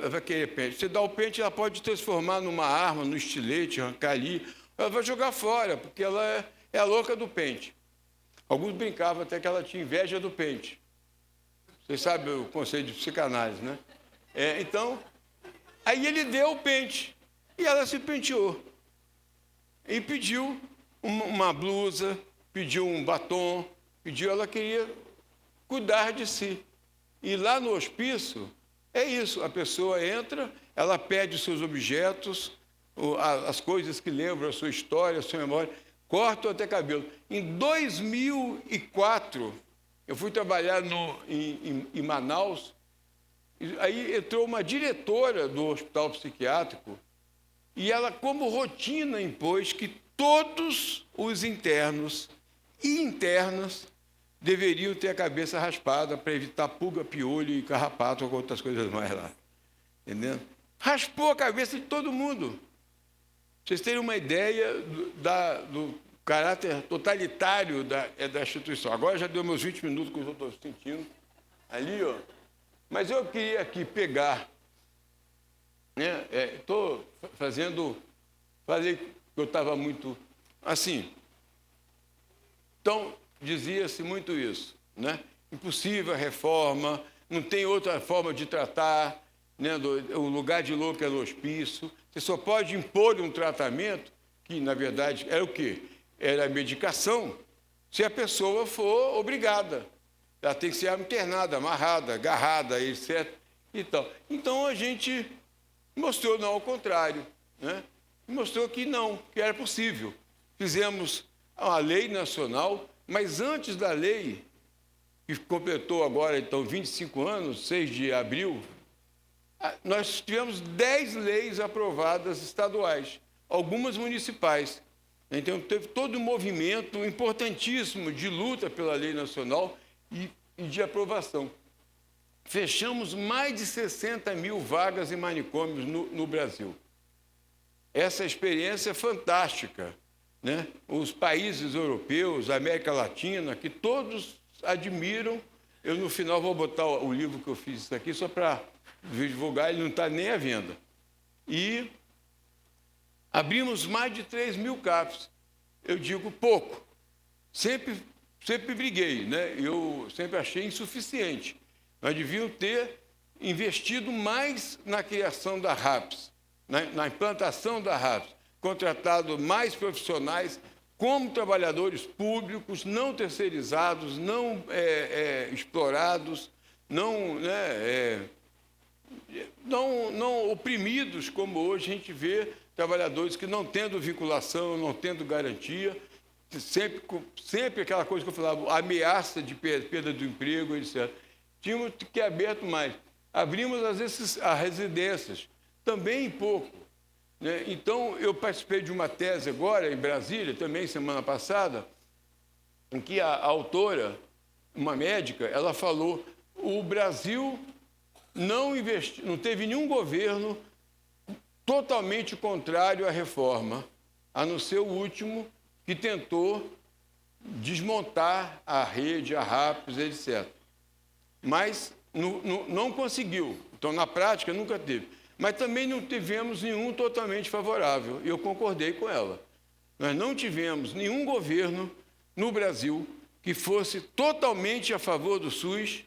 vai querer pente. Você dá o pente, ela pode transformar numa arma, no estilete, arrancar ali. Ela vai jogar fora, porque ela é a louca do pente. Alguns brincavam até que ela tinha inveja do pente. Vocês sabem o conceito de psicanálise, né? Então, aí ele deu o pente. E ela se penteou. E pediu uma blusa, pediu um batom, ela queria cuidar de si. E lá no hospício, é isso, a pessoa entra, ela pede os seus objetos, as coisas que lembram a sua história, a sua memória, cortam até cabelo. Em 2004, eu fui trabalhar em Manaus, aí entrou uma diretora do hospital psiquiátrico, e ela, como rotina, impôs que todos os internos e internas deveriam ter a cabeça raspada para evitar pulga, piolho e carrapato ou outras coisas mais lá. Entendendo? Raspou a cabeça de todo mundo. Pra vocês terem uma ideia do caráter totalitário da instituição. Agora já deu meus 20 minutos que eu estou sentindo. Ali, ó. Mas eu queria aqui pegar... Estou falei que eu estava muito assim. Então, dizia-se muito isso, né? Impossível a reforma, não tem outra forma de tratar, né? O lugar de louco é no hospício. Você só pode impor um tratamento que, na verdade, era o quê? Era a medicação, se a pessoa for obrigada. Ela tem que ser internada, amarrada, agarrada, etc. Então, a gente mostrou não ao contrário, né? Mostrou que não, que era possível. Fizemos a lei nacional, mas antes da lei, que completou agora, então, 25 anos, 6 de abril, nós tivemos 10 leis aprovadas estaduais, algumas municipais. Então, teve todo um movimento importantíssimo de luta pela lei nacional e de aprovação. Fechamos mais de 60 mil vagas em manicômios no Brasil. Essa experiência é fantástica, né? Os países europeus, a América Latina, que todos admiram. Eu, no final, vou botar o livro que eu fiz isso aqui só para divulgar, ele não está nem à venda. E abrimos mais de 3 mil CAPs. Eu digo pouco. Sempre briguei, né? Eu sempre achei insuficiente. Nós devíamos ter investido mais na criação da RAPS, na implantação da RAPS, contratado mais profissionais como trabalhadores públicos, não terceirizados, não explorados, não oprimidos, como hoje a gente vê trabalhadores que não tendo vinculação, não tendo garantia, sempre aquela coisa que eu falava, ameaça de perda do emprego, etc. Tínhamos que ter aberto mais. Abrimos, às vezes, as residências, também pouco, né? Então, eu participei de uma tese agora, em Brasília, também semana passada, em que a autora, uma médica, ela falou, o Brasil não teve nenhum governo totalmente contrário à reforma, a não ser o último, que tentou desmontar a rede, a RAPS, etc. Mas não conseguiu. Então, na prática, nunca teve. Mas também não tivemos nenhum totalmente favorável. Eu concordei com ela. Nós não tivemos nenhum governo no Brasil que fosse totalmente a favor do SUS,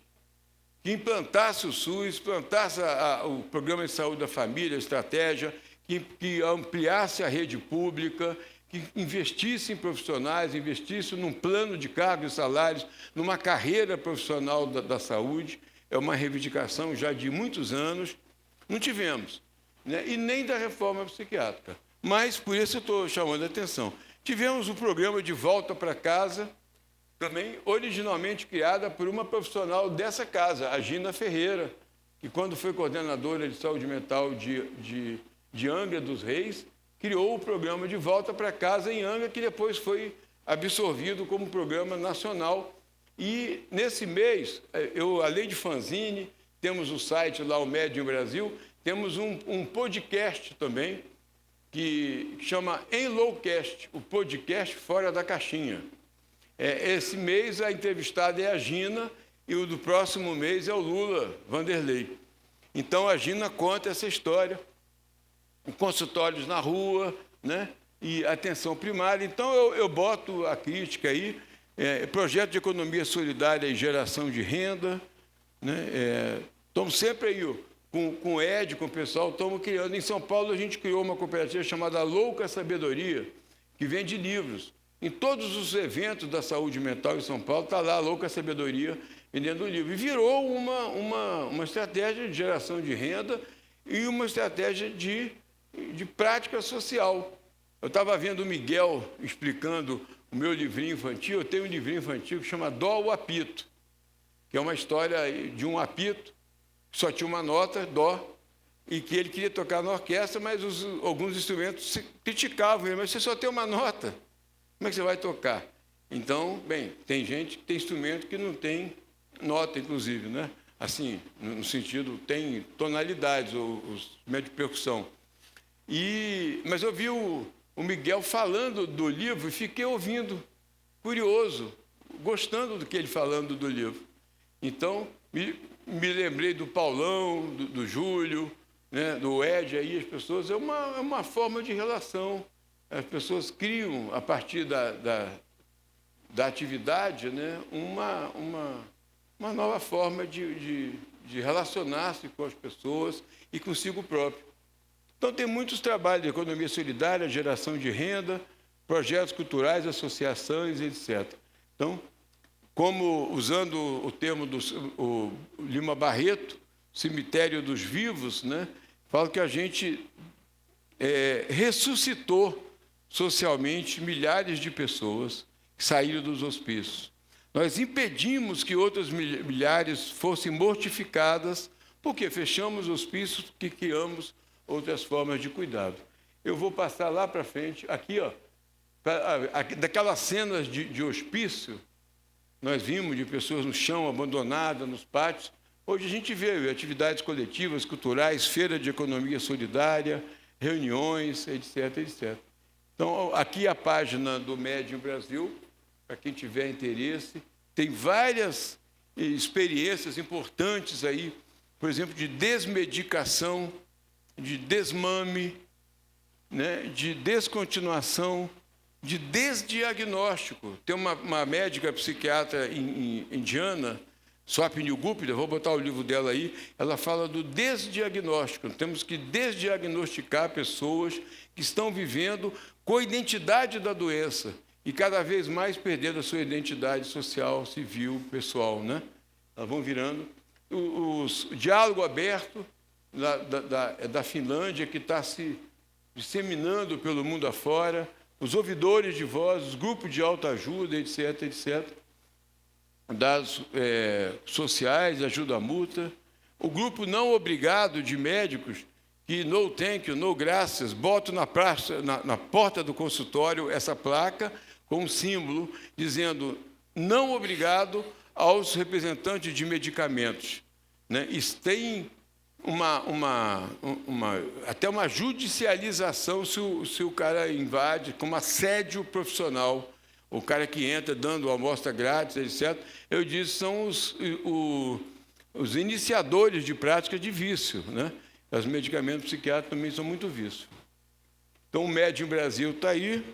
que implantasse o SUS, implantasse o Programa de Saúde da Família, a estratégia, que ampliasse a rede pública, que investisse em profissionais, investisse num plano de cargos e salários, numa carreira profissional da saúde. É uma reivindicação já de muitos anos. Não tivemos, né? E nem da reforma psiquiátrica. Mas, por isso eu estou chamando a atenção. Tivemos o programa de Volta para Casa, também originalmente criada por uma profissional dessa casa, a Gina Ferreira, que, quando foi coordenadora de saúde mental de Angra dos Reis, criou o programa de Volta para Casa em Angra, que depois foi absorvido como programa nacional. E, nesse mês, além de fanzine, temos o site lá, o Médium Brasil, temos um podcast também, que chama Enloucast, o podcast Fora da Caixinha. Esse mês a entrevistada é a Gina e o do próximo mês é o Lula Vanderlei. Então a Gina conta essa história, consultórios na rua, né? E atenção primária. Então eu boto a crítica aí, projeto de economia solidária e geração de renda, né? Estamos sempre aí com o Ed, com o pessoal, estamos criando. Em São Paulo a gente criou uma cooperativa chamada Louca Sabedoria, que vende livros. Em todos os eventos da saúde mental em São Paulo, está lá a Louca Sabedoria vendendo livro. E virou uma estratégia de geração de renda e uma estratégia de prática social. Eu estava vendo o Miguel explicando o meu livrinho infantil. Eu tenho um livrinho infantil que chama Dó o Apito, que é uma história de um apito, que só tinha uma nota, Dó, e que ele queria tocar na orquestra, mas alguns instrumentos criticavam ele. Mas você só tem uma nota. Como é que você vai tocar? Então, bem, tem gente que tem instrumento que não tem nota, inclusive, né? Assim, no sentido, tem tonalidades, os médios de percussão. Mas eu vi o Miguel falando do livro e fiquei ouvindo, curioso, gostando do que ele falando do livro. Então, me lembrei do Paulão, do Júlio, né, do Ed, aí as pessoas, é uma forma de relação. As pessoas criam, a partir da atividade, né, uma nova forma de relacionar-se com as pessoas e consigo próprio. Então, tem muitos trabalhos de economia solidária, geração de renda, projetos culturais, associações, etc. Então, como, usando o termo do Lima Barreto, cemitério dos vivos, né, fala que a gente ressuscitou socialmente milhares de pessoas que saíram dos hospícios. Nós impedimos que outras milhares fossem mortificadas porque fechamos hospícios e criamos outras formas de cuidado. Eu vou passar lá para frente, aqui, ó, daquelas cenas de hospício, nós vimos de pessoas no chão, abandonadas, nos pátios. Hoje a gente vê atividades coletivas, culturais, feira de economia solidária, reuniões, etc, etc. Então, aqui a página do Médium Brasil, para quem tiver interesse, tem várias experiências importantes aí, por exemplo, de desmedicação, de desmame, né, de descontinuação, de desdiagnóstico. Tem uma médica psiquiatra indiana, Swapnil Gupta, vou botar o livro dela aí, ela fala do desdiagnóstico. Temos que desdiagnosticar pessoas que estão vivendo com a identidade da doença e cada vez mais perdendo a sua identidade social, civil, pessoal, né? Elas vão virando. O diálogo aberto da Finlândia, que está se disseminando pelo mundo afora, os ouvidores de voz, os grupos de autoajuda, etc, etc, das sociais, ajuda mútua, o grupo não obrigado de médicos, que no thank you, no graças, boto na porta do consultório essa placa com um símbolo dizendo não obrigado aos representantes de medicamentos, né? Stay até uma judicialização se o cara invade, como assédio profissional, o cara que entra dando amostra grátis, etc. Eu disse, são os iniciadores de prática de vício, né? Os medicamentos psiquiátricos também são muito vício. Então, o Médium Brasil está aí.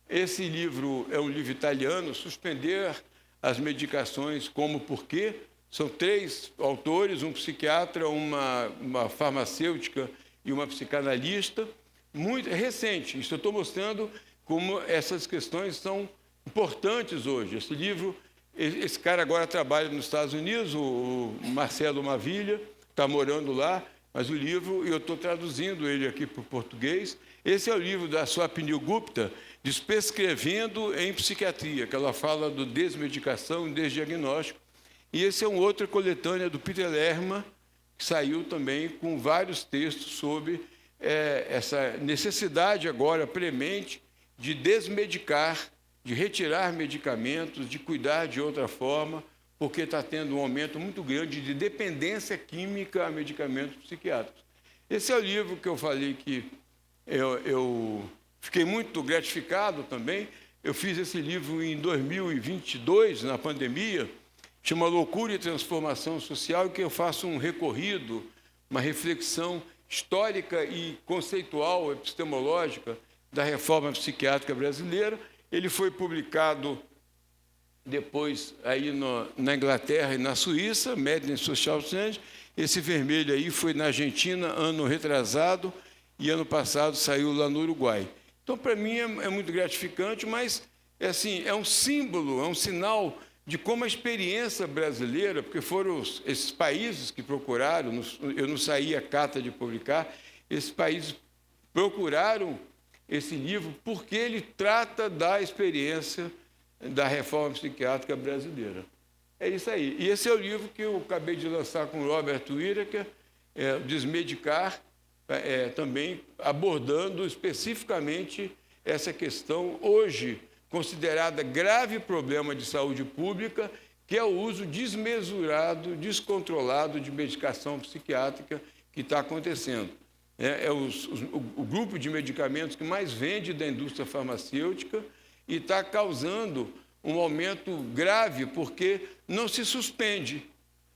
Esse livro é um livro italiano, Suspender as Medicações, como por quê? São 3 autores, um psiquiatra, uma farmacêutica e uma psicanalista, muito recente. Isso eu estou mostrando como essas questões são importantes hoje. Esse livro, esse cara agora trabalha nos Estados Unidos, o Marcelo Mavilha, está morando lá, mas o livro, eu estou traduzindo ele aqui para o português. Esse é o livro da Swapnil Gupta, Desprescrevendo em Psiquiatria, que ela fala do desmedicação e desdiagnóstico. E esse é um outra coletânea do Peter Lerma, que saiu também com vários textos sobre essa necessidade agora premente de desmedicar, de retirar medicamentos, de cuidar de outra forma, porque está tendo um aumento muito grande de dependência química a medicamentos psiquiátricos. Esse é o livro que eu falei que eu fiquei muito gratificado também. Eu fiz esse livro em 2022, na pandemia, chama Loucura e Transformação Social, em que eu faço um recorrido, uma reflexão histórica e conceitual, epistemológica, da reforma psiquiátrica brasileira. Ele foi publicado depois aí na Inglaterra e na Suíça, Medicine Social Science. Esse vermelho aí foi na Argentina, ano retrasado, e ano passado saiu lá no Uruguai. Então, para mim, é muito gratificante, mas é um símbolo, é um sinal de como a experiência brasileira, porque foram esses países que procuraram, eu não saí a cata de publicar, esses países procuraram esse livro porque ele trata da experiência da reforma psiquiátrica brasileira. É isso aí. E esse é o livro que eu acabei de lançar com o Robert Whittaker, Desmedicar, também abordando especificamente essa questão hoje considerada grave problema de saúde pública, que é o uso desmesurado, descontrolado de medicação psiquiátrica que está acontecendo. O grupo de medicamentos que mais vende da indústria farmacêutica e está causando um aumento grave porque não se suspende.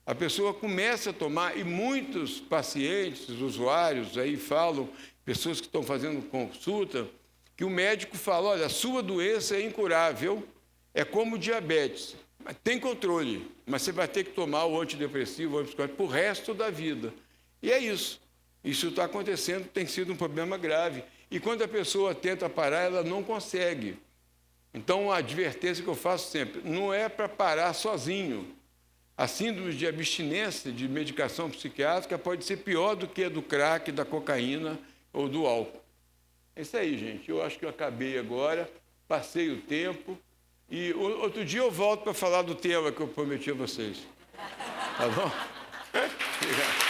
A pessoa começa a tomar, e muitos pacientes, usuários, aí falam, pessoas que estão fazendo consulta, que o médico fala, olha, a sua doença é incurável, é como diabetes, tem controle, mas você vai ter que tomar o antidepressivo, o antipsicótico, para o resto da vida. E é isso. Isso está acontecendo, tem sido um problema grave. E quando a pessoa tenta parar, ela não consegue. Então, a advertência que eu faço sempre, não é para parar sozinho. A síndrome de abstinência de medicação psiquiátrica pode ser pior do que a do crack, da cocaína ou do álcool. É isso aí, gente. Eu acho que eu acabei agora, passei o tempo, e outro dia eu volto para falar do tema que eu prometi a vocês. Tá bom? Obrigado.